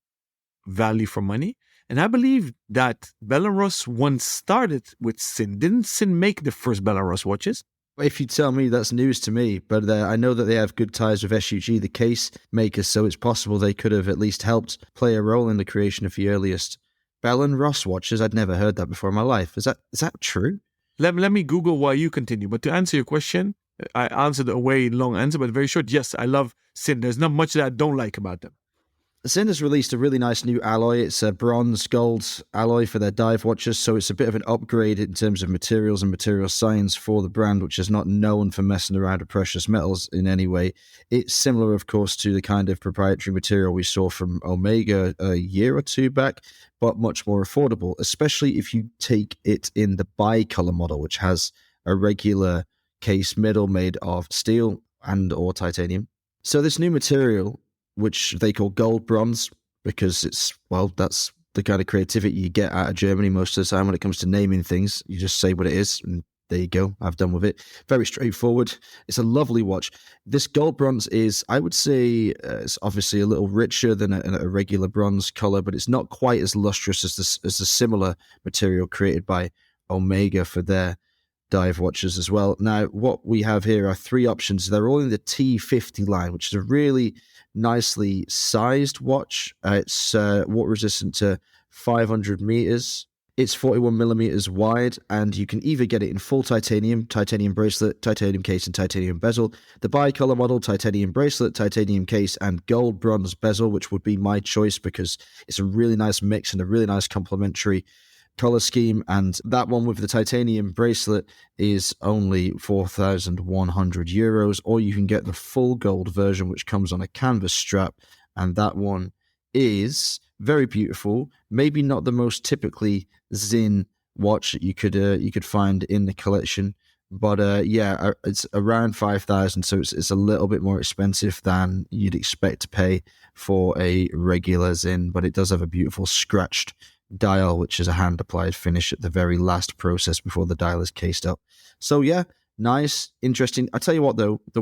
value for money. And I believe that Bell & Ross once started with Zinn. Didn't Zinn make the first Bell & Ross watches? If you tell me, that's news to me, but I know that they have good ties with SUG, the case makers, so it's possible they could have at least helped play a role in the creation of the earliest Bell & Ross watches. I'd never heard that before in my life. Is that true? Let me Google while you continue. But to answer your question, I answered a way long answer, but very short. Yes, I love Zinn. There's not much that I don't like about them. Zinn has released a really nice new alloy. It's a bronze gold alloy for their dive watches, so it's a bit of an upgrade in terms of materials and material science for the brand, which is not known for messing around with precious metals in any way. It's similar, of course, to the kind of proprietary material we saw from Omega a year or two back, but much more affordable, especially if you take it in the bicolor model, which has a regular case middle made of steel and or titanium. So this new material, which they call gold bronze, because that's the kind of creativity you get out of Germany most of the time when it comes to naming things. You just say what it is, and there you go. I've done with it. Very straightforward. It's a lovely watch. This gold bronze is, I would say, it's obviously a little richer than a regular bronze color, but it's not quite as lustrous as a similar material created by Omega for their dive watches as well. Now, what we have here are three options. They're all in the T50 line, which is a really nicely sized watch. It's water resistant to 500 meters. It's 41 millimeters wide, and you can either get it in full titanium bracelet, titanium case, and titanium bezel. The bicolor model, titanium bracelet, titanium case, and gold bronze bezel, which would be my choice because it's a really nice mix and a really nice complementary color scheme. And that one with the titanium bracelet is only 4,100 euros, or you can get the full gold version, which comes on a canvas strap, and that one is very beautiful. Maybe not the most typically Zin watch that you could find in the collection, but it's around 5,000, so it's a little bit more expensive than you'd expect to pay for a regular Zin. But it does have a beautiful scratched dial, which is a hand applied finish at the very last process before the dial is cased up. So yeah, nice, interesting. I tell you what though, the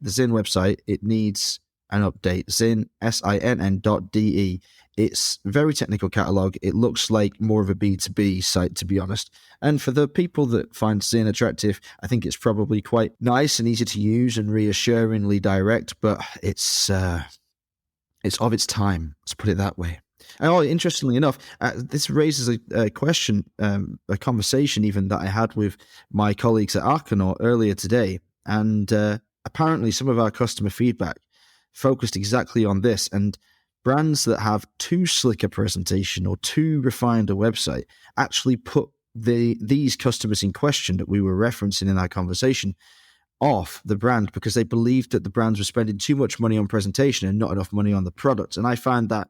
Zin website, it needs an update. Zin, SINN.de. It's very technical catalog. It looks like more of a B2B site, to be honest. And for the people that find Zin attractive, I think it's probably quite nice and easy to use and reassuringly direct, but it's of its time. Let's put it that way. And interestingly enough, this raises a question, a conversation even that I had with my colleagues at Archanaut earlier today. And apparently some of our customer feedback focused exactly on this. And brands that have too slick a presentation or too refined a website actually put these customers in question that we were referencing in our conversation off the brand because they believed that the brands were spending too much money on presentation and not enough money on the product. And I find that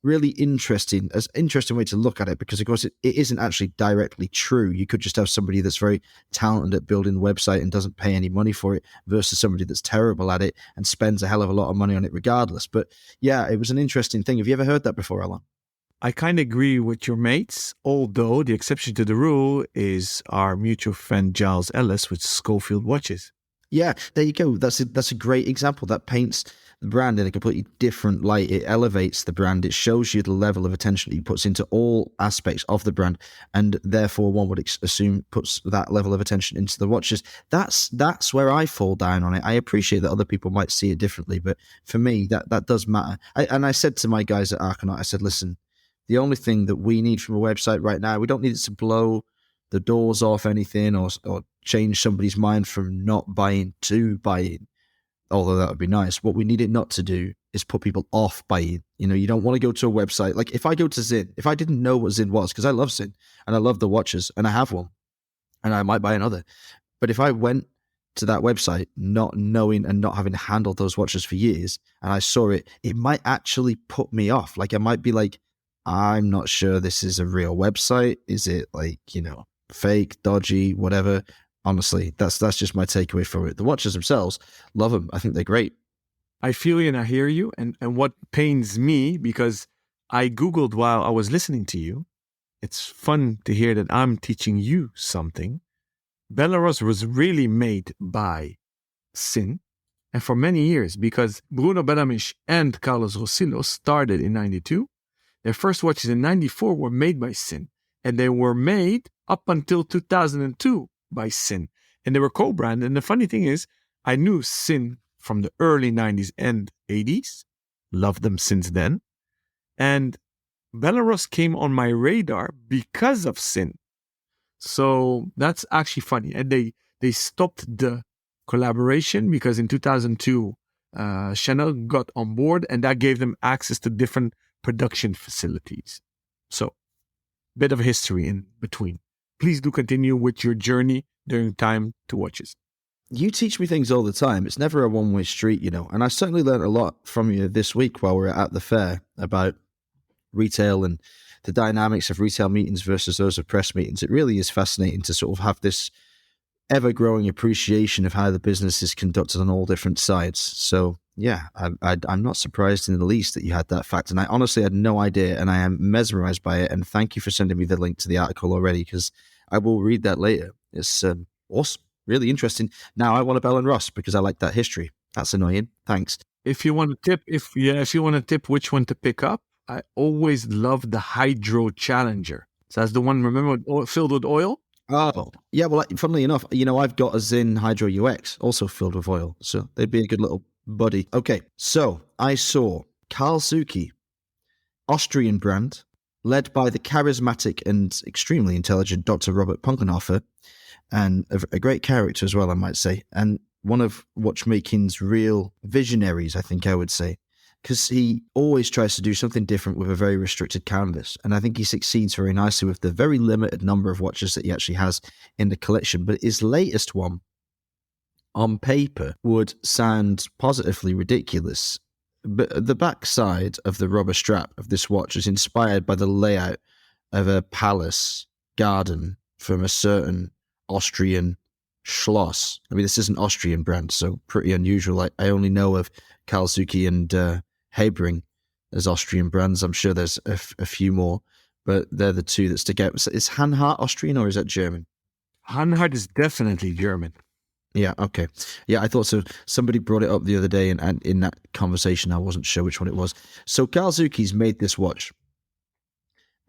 really interesting way to look at it, because of course it isn't actually directly true. You could just have somebody that's very talented at building the website and doesn't pay any money for it versus somebody that's terrible at it and spends a hell of a lot of money on it regardless. But yeah, it was an interesting thing. Have you ever heard that before, Alan? I kind of agree with your mates, although the exception to the rule is our mutual friend Giles Ellis with Schofield watches. Yeah, there you go. That's a great example. That paints the brand in a completely different light. It elevates the brand. It shows you the level of attention he puts into all aspects of the brand, and therefore one would assume puts that level of attention into the watches. That's where I fall down on it. I appreciate that other people might see it differently, but for me, that does matter. I said to my guys at Archanaut, I said, listen, the only thing that we need from a website right now, we don't need it to blow the doors off anything or change somebody's mind from not buying to buying, although that would be nice. What we need it not to do is put people off buying. You don't want to go to a website. Like if I go to Zin, if I didn't know what Zin was, because I love Zin and I love the watches and I have one and I might buy another. But if I went to that website not knowing and not having handled those watches for years and I saw it, it might actually put me off. Like I might be like, I'm not sure this is a real website. Is it like, fake, dodgy, whatever? Honestly, that's just my takeaway from it. The watches themselves, love them. I think they're great. I feel you and I hear you. And what pains me, because I Googled while I was listening to you, it's fun to hear that I'm teaching you something. Belarus was really made by Sin, and for many years, because Bruno Bellamish and Carlos Rosillo started in 92. Their first watches in 94 were made by Sin, and they were made up until 2002 by Sin, and they were co-branded. And the funny thing is, I knew Sin from the early 90s and 80s, loved them since then, and Belarus came on my radar because of Sin. So that's actually funny. And they stopped the collaboration because in 2002, Chanel got on board, and that gave them access to different production facilities. So, bit of history in between. Please do continue with your journey during time to watches. You teach me things all the time. It's never a one-way street, and I certainly learned a lot from you this week while we were at the fair about retail and the dynamics of retail meetings versus those of press meetings. It really is fascinating to sort of have this ever-growing appreciation of how the business is conducted on all different sides. So, yeah, I'm not surprised in the least that you had that fact. And I honestly had no idea, and I am mesmerized by it. And thank you for sending me the link to the article already, because I will read that later. It's awesome, really interesting. Now I want a Bell & Ross because I like that history. That's annoying. Thanks. If you want to tip, if you want to tip which one to pick up, I always love the Hydro Challenger. So that's the one, remember, filled with oil? Oh, yeah. Well, funnily enough, I've got a Zin Hydro UX also filled with oil. So they'd be a good little buddy. Okay. So I saw Karl Zucchi, Austrian brand, led by the charismatic and extremely intelligent Dr. Robert Punkenhofer, and a great character as well, I might say, and one of watchmaking's real visionaries, I think I would say, because he always tries to do something different with a very restricted canvas. And I think he succeeds very nicely with the very limited number of watches that he actually has in the collection. But his latest one, on paper, would sound positively ridiculous but the back side of the rubber strap of this watch is inspired by the layout of a palace garden from a certain Austrian Schloss. I mean, this is an Austrian brand, so pretty unusual. I only know of Karlsruhe and Hebring as Austrian brands. I'm sure there's a few more, but they're the two that stick out. Is Hanhart Austrian or is that German? Hanhart is definitely German. Yeah, okay. Yeah, I thought so. Somebody brought it up the other day, and in that conversation, I wasn't sure which one it was. So Karlsruhe's made this watch.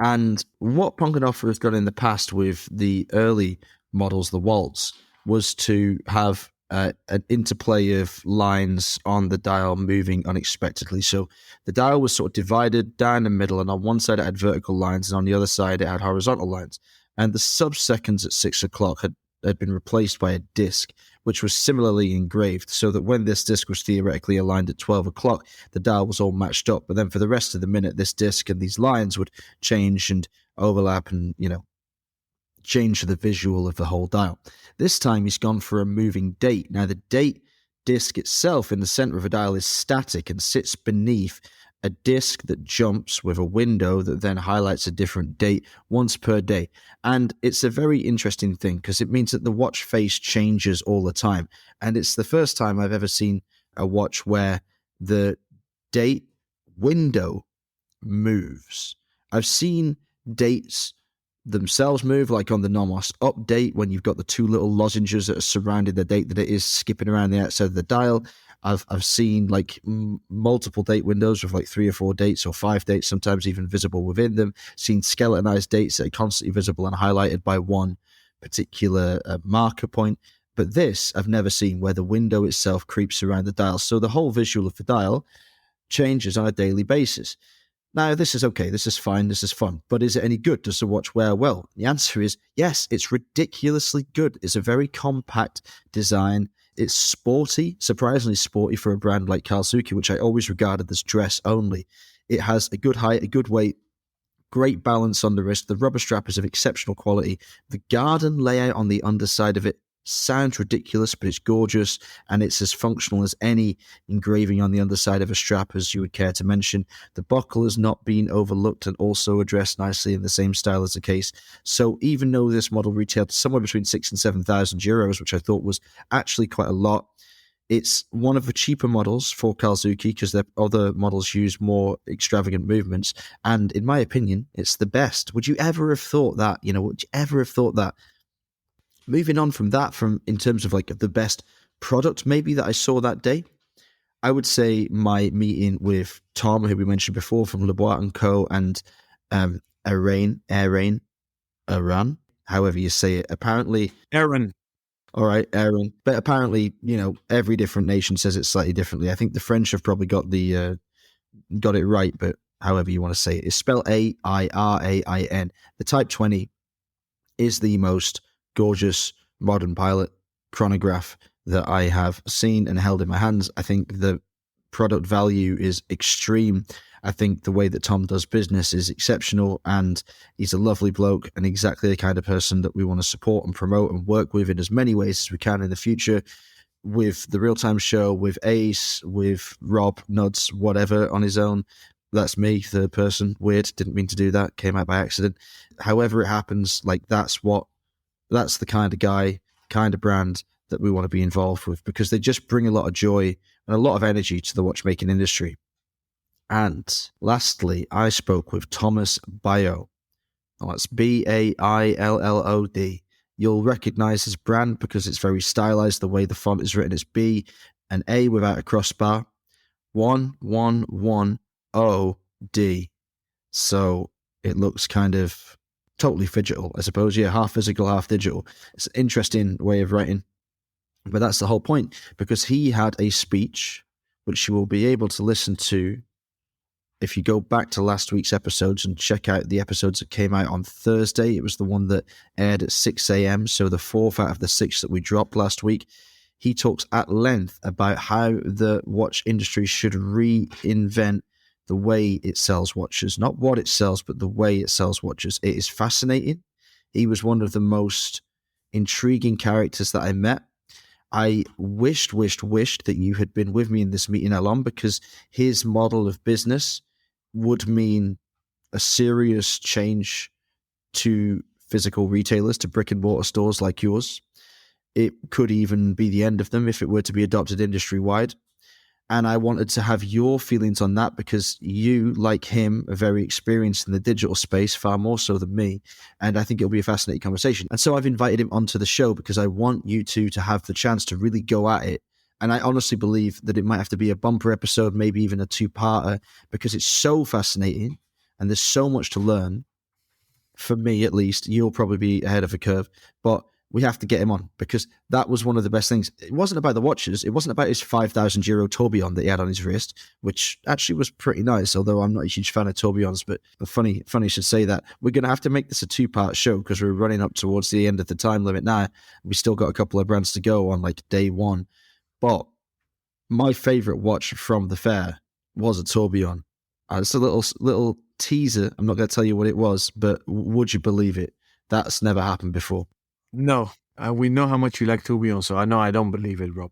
And what Ponkenhofer has done in the past with the early models, the Waltz, was to have an interplay of lines on the dial moving unexpectedly. So the dial was sort of divided down the middle, and on one side it had vertical lines, and on the other side it had horizontal lines. And the sub-seconds at 6 o'clock had been replaced by a disc, which was similarly engraved, so that when this disc was theoretically aligned at 12 o'clock, the dial was all matched up. But then for the rest of the minute, this disc and these lines would change and overlap and, change the visual of the whole dial. This time he's gone for a moving date. Now, the date disc itself in the center of a dial is static and sits beneath a disc that jumps with a window that then highlights a different date once per day. And it's a very interesting thing because it means that the watch face changes all the time. And it's the first time I've ever seen a watch where the date window moves. I've seen dates themselves move, like on the Nomos update when you've got the two little lozenges that are surrounding the date that it is skipping around the outside of the dial. I've seen like multiple date windows with like 3 or 4 dates or 5 dates, sometimes even visible within them. Seen skeletonized dates that are constantly visible and highlighted by one particular marker point. But this I've never seen, where the window itself creeps around the dial. So the whole visual of the dial changes on a daily basis. Now, this is okay, this is fine, this is fun, but is it any good? Does the watch wear well? The answer is yes, it's ridiculously good. It's a very compact design. It's sporty, surprisingly sporty for a brand like Karlsruhe, which I always regarded as dress only. It has a good height, a good weight, great balance on the wrist. The rubber strap is of exceptional quality. The garden layout on the underside of it sounds ridiculous, but it's gorgeous, and it's as functional as any engraving on the underside of a strap as you would care to mention. The buckle has not been overlooked and also addressed nicely in the same style as the case. So even though this model retailed somewhere between 6,000 and 7,000 euros, which I thought was actually quite a lot, it's one of the cheaper models for Karlsruhe because their other models use more extravagant movements. And in my opinion, it's the best. Would you ever have thought that? Would you ever have thought that? Moving on from that, in terms of like the best product maybe that I saw that day, I would say my meeting with Tom, who we mentioned before from Lebois & Co. and Aran, however you say it. Apparently, Aaron. All right, Aaron. But apparently, every different nation says it slightly differently. I think the French have probably got it right, but however you want to say it. It's spelled Airain. The Type 20 is the most gorgeous modern pilot chronograph that I have seen and held in my hands. I think the product value is extreme. I think the way that Tom does business is exceptional, and he's a lovely bloke and exactly the kind of person that we want to support and promote and work with in as many ways as we can in the future, with the Real Time Show, with Ace, with Rob, Nuds, whatever on his own. That's me, third person. Weird, didn't mean to do that, came out by accident. However it happens, that's the kind of guy, kind of brand that we want to be involved with, because they just bring a lot of joy and a lot of energy to the watchmaking industry. And lastly, I spoke with Thomas Baillod. Well, that's Baillod. You'll recognize his brand because it's very stylized. The way the font is written, it's B, an A without a crossbar, 1110D. So it looks kind of totally phygital, I suppose. Yeah, half physical, half digital. It's an interesting way of writing. But that's the whole point, because he had a speech, which you will be able to listen to if you go back to last week's episodes and check out the episodes that came out on Thursday. It was the one that aired at 6 a.m., so the 4th out of the 6 that we dropped last week. He talks at length about how the watch industry should reinvent the way it sells watches. Not what it sells, but the way it sells watches. It is fascinating. He was one of the most intriguing characters that I met. I wished that you had been with me in this meeting, Alon, because his model of business would mean a serious change to physical retailers, to brick and mortar stores like yours. It could even be the end of them if it were to be adopted industry wide. And I wanted to have your feelings on that because you, like him, are very experienced in the digital space, far more so than me. And I think it'll be a fascinating conversation. And so I've invited him onto the show because I want you two to have the chance to really go at it. And I honestly believe that it might have to be a bumper episode, maybe even a two-parter, because it's so fascinating and there's so much to learn. For me, at least, you'll probably be ahead of a curve. But we have to get him on because that was one of the best things. It wasn't about the watches. It wasn't about his 5,000 euro tourbillon that he had on his wrist, which actually was pretty nice, although I'm not a huge fan of tourbillons, but funny you should say that. We're going to have to make this a two-part show because we're running up towards the end of the time limit now. We still got a couple of brands to go on like day one. But my favorite watch from the fair was a tourbillon. It's a little teaser. I'm not going to tell you what it was, but would you believe it? That's never happened before. No, we know how much you like tourbillon, so I know I don't believe it, Rob.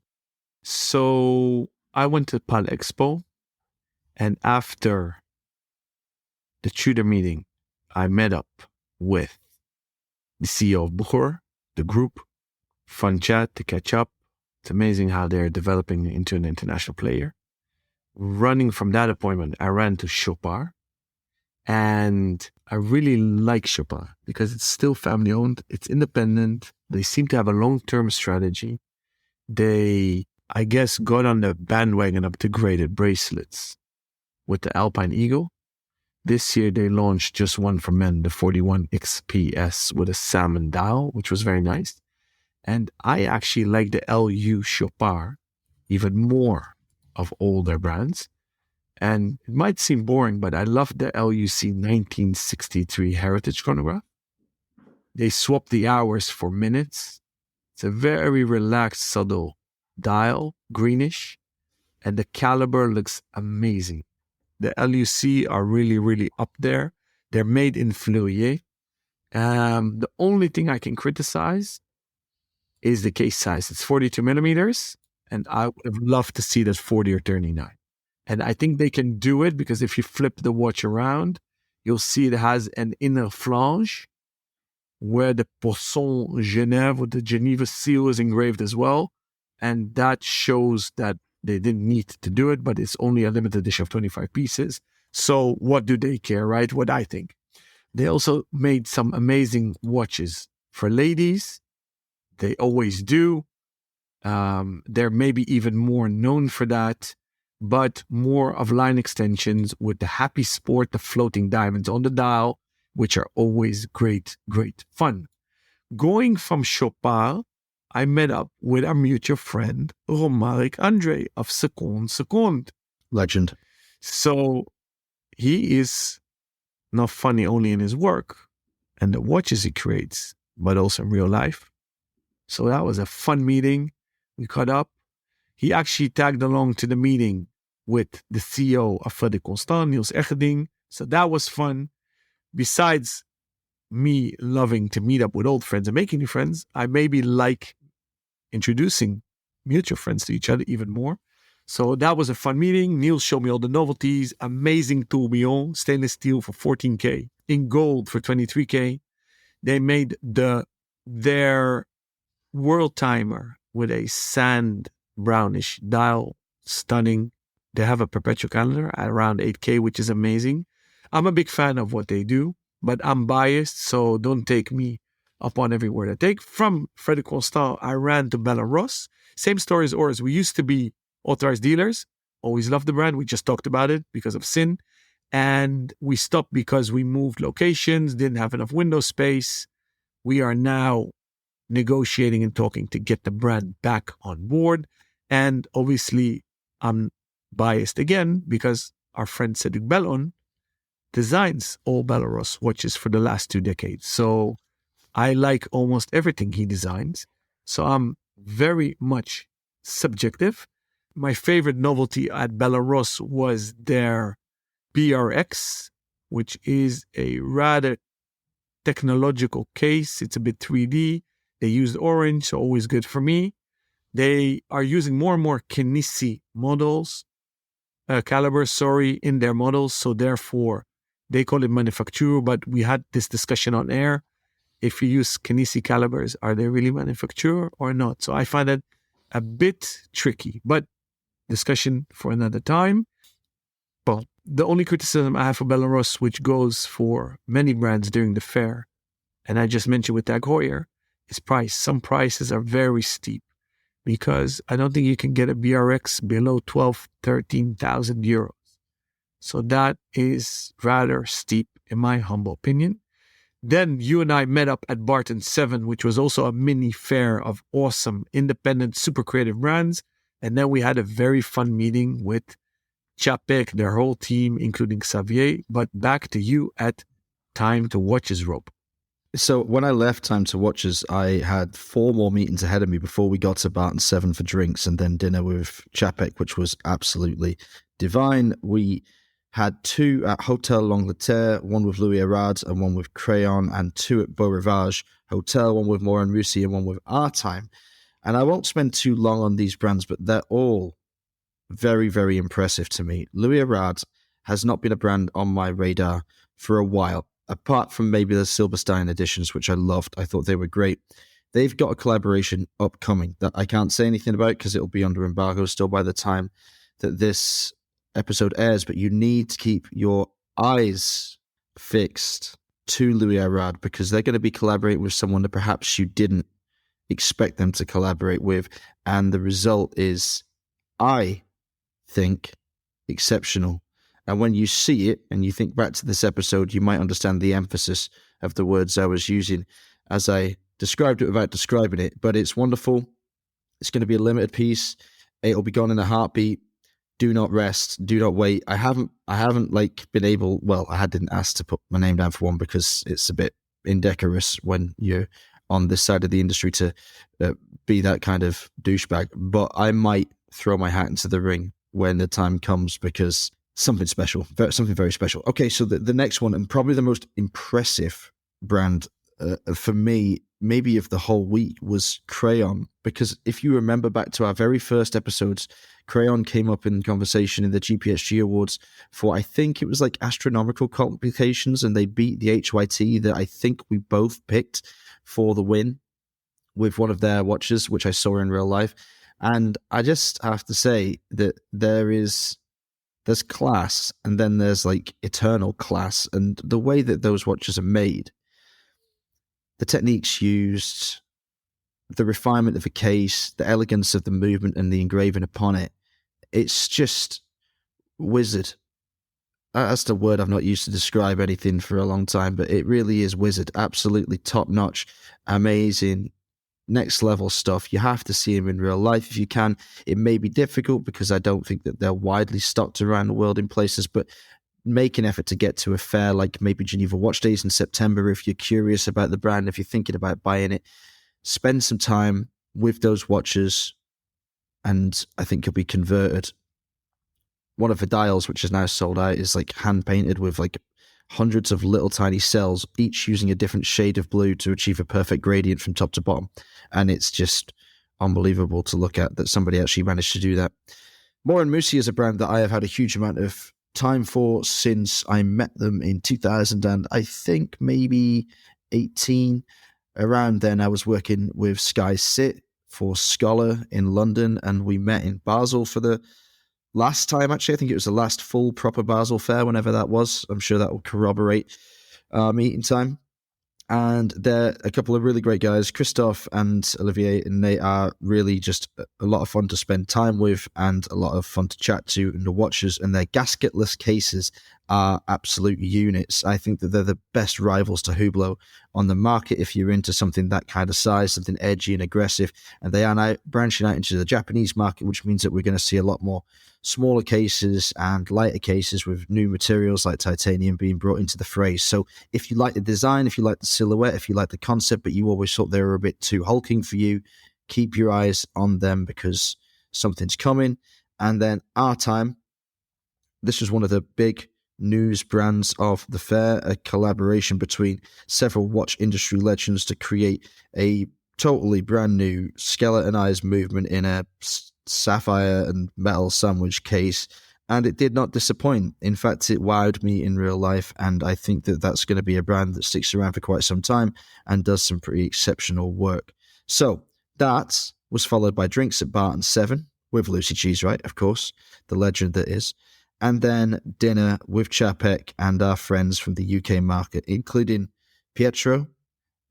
So I went to Pal Expo, and after the Tudor meeting, I met up with the CEO of Buchor, the group. Fun chat to catch up. It's amazing how they're developing into an international player. Running from that appointment, I ran to Chopard. And I really like Chopard because it's still family owned. It's independent. They seem to have a long-term strategy. They, I guess, got on the bandwagon of integrated bracelets with the Alpine Eagle. This year, they launched just one for men, the 41 XPS with a salmon dial, which was very nice. And I actually like the LU Chopard even more of all their brands. And it might seem boring, but I love the LUC 1963 Heritage chronograph. They swap the hours for minutes. It's a very relaxed, subtle dial, greenish, and the caliber looks amazing. The LUC are really, really up there. They're made in Fleurier. The only thing I can criticize is the case size. It's 42 millimeters, and I would have loved to see that 40 or 39. And I think they can do it because if you flip the watch around, you'll see it has an inner flange where the Poisson Genève with the Geneva seal is engraved as well. And that shows that they didn't need to do it, but it's only a limited edition of 25 pieces. So what do they care, right? What I think. They also made some amazing watches for ladies. They always do. They're maybe even more known for that, but more of line extensions with the Happy Sport, the floating diamonds on the dial, which are always great, great fun. Going from Chopard, I met up with our mutual friend, Romaric Andre of Seconde. Legend. So he is not funny only in his work and the watches he creates, but also in real life. So that was a fun meeting. We caught up. He actually tagged along to the meeting with the CEO of Frederic Constant, Niels Eggeding. So that was fun. Besides me loving to meet up with old friends and making new friends, I maybe like introducing mutual friends to each other even more. So that was a fun meeting. Niels showed me all the novelties. Amazing tourbillon, stainless steel for 14K, in gold for 23K. They made their world timer with a sand brownish dial, stunning. They have a perpetual calendar at around 8K, which is amazing. I'm a big fan of what they do, but I'm biased, so don't take me up on every word I take. From Frederic Constant, I ran to Belarus. Same story as Oris. We used to be authorized dealers. Always loved the brand. We just talked about it because of Sin. And we stopped because we moved locations, didn't have enough window space. We are now negotiating and talking to get the brand back on board. And obviously, I'm biased again because our friend Cedric Bellon designs all Belarus watches for the last 2 decades. So I like almost everything he designs. So I'm very much subjective. My favorite novelty at Belarus was their BRX, which is a rather technological case. It's a bit 3D. They used orange, so always good for me. they are using more and more Kinesi calibers, in their models. So therefore, they call it manufacture, but we had this discussion on air. If you use Kinesi calibers, are they really manufacture or not? So I find that a bit tricky, but discussion for another time. Well, the only criticism I have for Belarus, which goes for many brands during the fair, and I just mentioned with Tag Heuer, is price. Some prices are very steep because I don't think you can get a BRX below 12, 13,000 euros. So that is rather steep in my humble opinion. Then you and I met up at Barton 7, which was also a mini fair of awesome, independent, super creative brands. And then we had a very fun meeting with Chapek, their whole team, including Xavier. But back to you at Time to Watches, Rob. So when I left Time to Watches, I had 4 more meetings ahead of me before we got to Barton 7 for drinks and then dinner with Chapek, which was absolutely divine. We had 2 at Hotel L'Angleterre, one with Louis Arad and one with Crayon, and 2 at Beau Rivage Hotel, one with Morin Moussi and one with Our Time. And I won't spend too long on these brands, but they're all very, very impressive to me. Louis Arad has not been a brand on my radar for a while, apart from maybe the Silberstein editions, which I loved. I thought they were great. They've got a collaboration upcoming that I can't say anything about because it'll be under embargo still by the time that this episode airs, but you need to keep your eyes fixed to Louis Arad because they're going to be collaborating with someone that perhaps you didn't expect them to collaborate with, and the result is, I think, exceptional. And when you see it and you think back to this episode, you might understand the emphasis of the words I was using as I described it without describing it. But it's wonderful. It's going to be a limited piece. It'll be gone in a heartbeat. Do not rest. Do not wait. I haven't been able. Well, I didn't ask to put my name down for one because it's a bit indecorous when you're on this side of the industry to be that kind of douchebag. But I might throw my hat into the ring when the time comes because something special, something very special. Okay, so the next one, and probably the most impressive brand for me, maybe of the whole week, was Crayon. Because if you remember back to our very first episodes, Crayon came up in conversation in the GPSG Awards for, I think it was like astronomical complications, and they beat the HYT that I think we both picked for the win with one of their watches, which I saw in real life. And I just have to say that there's class, and then there's like eternal class. And the way that those watches are made, the techniques used, the refinement of the case, the elegance of the movement and the engraving upon it, it's just wizard. That's the word I've not used to describe anything for a long time, but it really is wizard. Absolutely top-notch, amazing, next level stuff. You have to see them in real life if you can. It may be difficult because I don't think that they're widely stocked around the world in places, but make an effort to get to a fair like maybe Geneva Watch Days in September if you're curious about the brand, if you're thinking about buying it. Spend some time with those watches and I think you'll be converted. One of the dials, which is now sold out, is like hand painted with like hundreds of little tiny cells, each using a different shade of blue to achieve a perfect gradient from top to bottom. And it's just unbelievable to look at that somebody actually managed to do that. Morin Moussi is a brand that I have had a huge amount of time for since I met them in 2000 and I think maybe 18. Around then I was working with Sky Sit for Scholar in London, and we met in Basel for the last time, actually. I think it was the last full proper Basel fair, whenever that was. I'm sure that will corroborate meeting time. And they're a couple of really great guys, Christophe and Olivier, and they are really just a lot of fun to spend time with and a lot of fun to chat to. And the watches and their gasketless cases are absolute units. I think that they're the best rivals to Hublot on the market if you're into something that kind of size, something edgy and aggressive. And they are now branching out into the Japanese market, which means that we're going to see a lot more smaller cases and lighter cases with new materials like titanium being brought into the fray. So if you like the design, if you like the silhouette, if you like the concept, but you always thought they were a bit too hulking for you, keep your eyes on them because something's coming. And then Our Time, this was one of the big news brands of the fair, a collaboration between several watch industry legends to create a totally brand new skeletonized movement in a sapphire and metal sandwich case, and it did not disappoint. In fact, it wowed me in real life, and I think that that's going to be a brand that sticks around for quite some time and does some pretty exceptional work. So that was followed by drinks at Barton 7 with Lucy Cheesewright, of course, the legend that is, and then dinner with Chapek and our friends from the UK market, including Pietro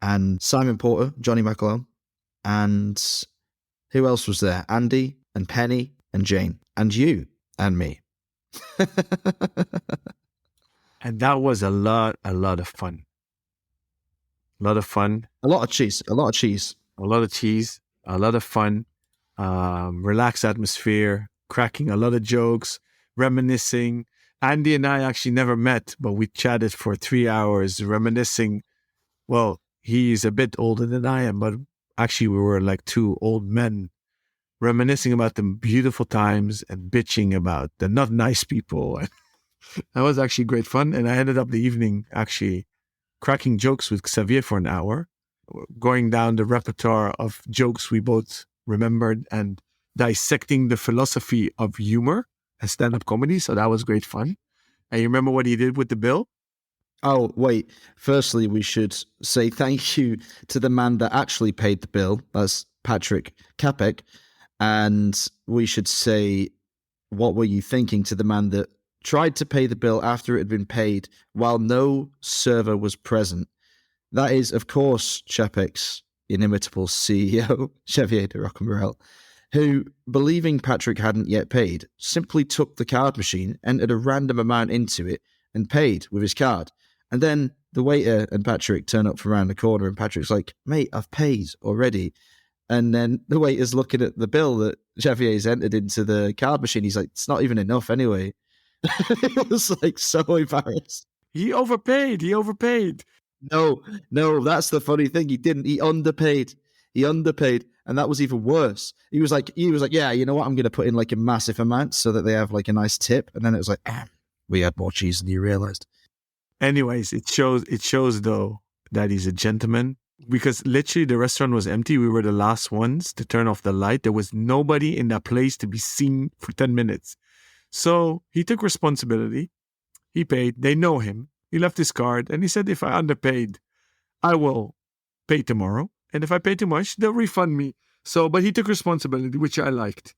and Simon Porter, Johnny McAlone, and who else was there? Andy and Penny and Jane and you and me. And that was a lot of fun. A lot of fun. A lot of cheese. A lot of cheese. A lot of fun. Relaxed atmosphere. Cracking a lot of jokes. Reminiscing. Andy and I actually never met, but we chatted for 3 hours reminiscing. Well, he's a bit older than I am, but actually we were like two old men reminiscing about the beautiful times and bitching about the not nice people. That was actually great fun. And I ended up the evening actually cracking jokes with Xavier for an hour, going down the repertoire of jokes we both remembered and dissecting the philosophy of humor and stand-up comedy. So that was great fun. And you remember what he did with the bill? Oh, wait. Firstly, we should say thank you to the man that actually paid the bill. That's Patrick Capek. And we should say, what were you thinking to the man that tried to pay the bill after it had been paid while no server was present? That is, of course, Chapek's inimitable CEO, Xavier de Rocamorel, who, believing Patrick hadn't yet paid, simply took the card machine, entered a random amount into it, and paid with his card. And then the waiter and Patrick turn up from around the corner, and Patrick's like, mate, I've paid already. And then the waiter's looking at the bill that Xavier's entered into the card machine. He's like, it's not even enough anyway. It was like so embarrassed. He overpaid. No, that's the funny thing. He didn't. He underpaid. And that was even worse. He was like, yeah, you know what? I'm going to put in like a massive amount so that they have like a nice tip. And then it was like, we had more cheese than you realized. Anyways, it shows though that he's a gentleman, because literally the restaurant was empty. We were the last ones to turn off the light. There was nobody in that place to be seen for 10 minutes. So he took responsibility. He paid. They know him. He left his card and he said, if I underpaid, I will pay tomorrow. And if I pay too much, they'll refund me. So, but he took responsibility, which I liked.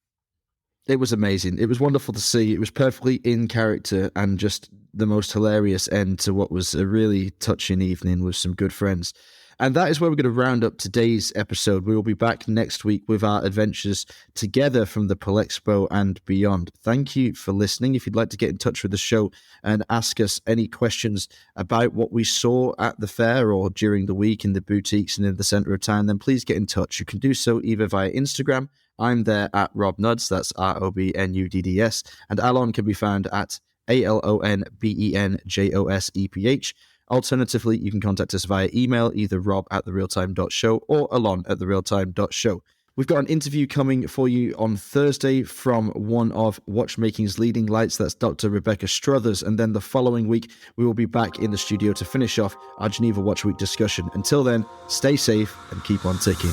It was amazing. It was wonderful to see. It was perfectly in character and just the most hilarious end to what was a really touching evening with some good friends. And that is where we're going to round up today's episode. We will be back next week with our adventures together from the Polexpo and beyond. Thank you for listening. If you'd like to get in touch with the show and ask us any questions about what we saw at the fair or during the week in the boutiques and in the centre of town, then please get in touch. You can do so either via Instagram. I'm there at Rob Nuds, that's ROBNUDDS, and Alon can be found at ALONBENJOSEPH. Alternatively, you can contact us via email, either rob@therealtime.show or alon@therealtime.show. We've got an interview coming for you on Thursday from one of watchmaking's leading lights, that's Dr. Rebecca Struthers, and then the following week we will be back in the studio to finish off our Geneva Watch Week discussion. Until then, stay safe and keep on ticking.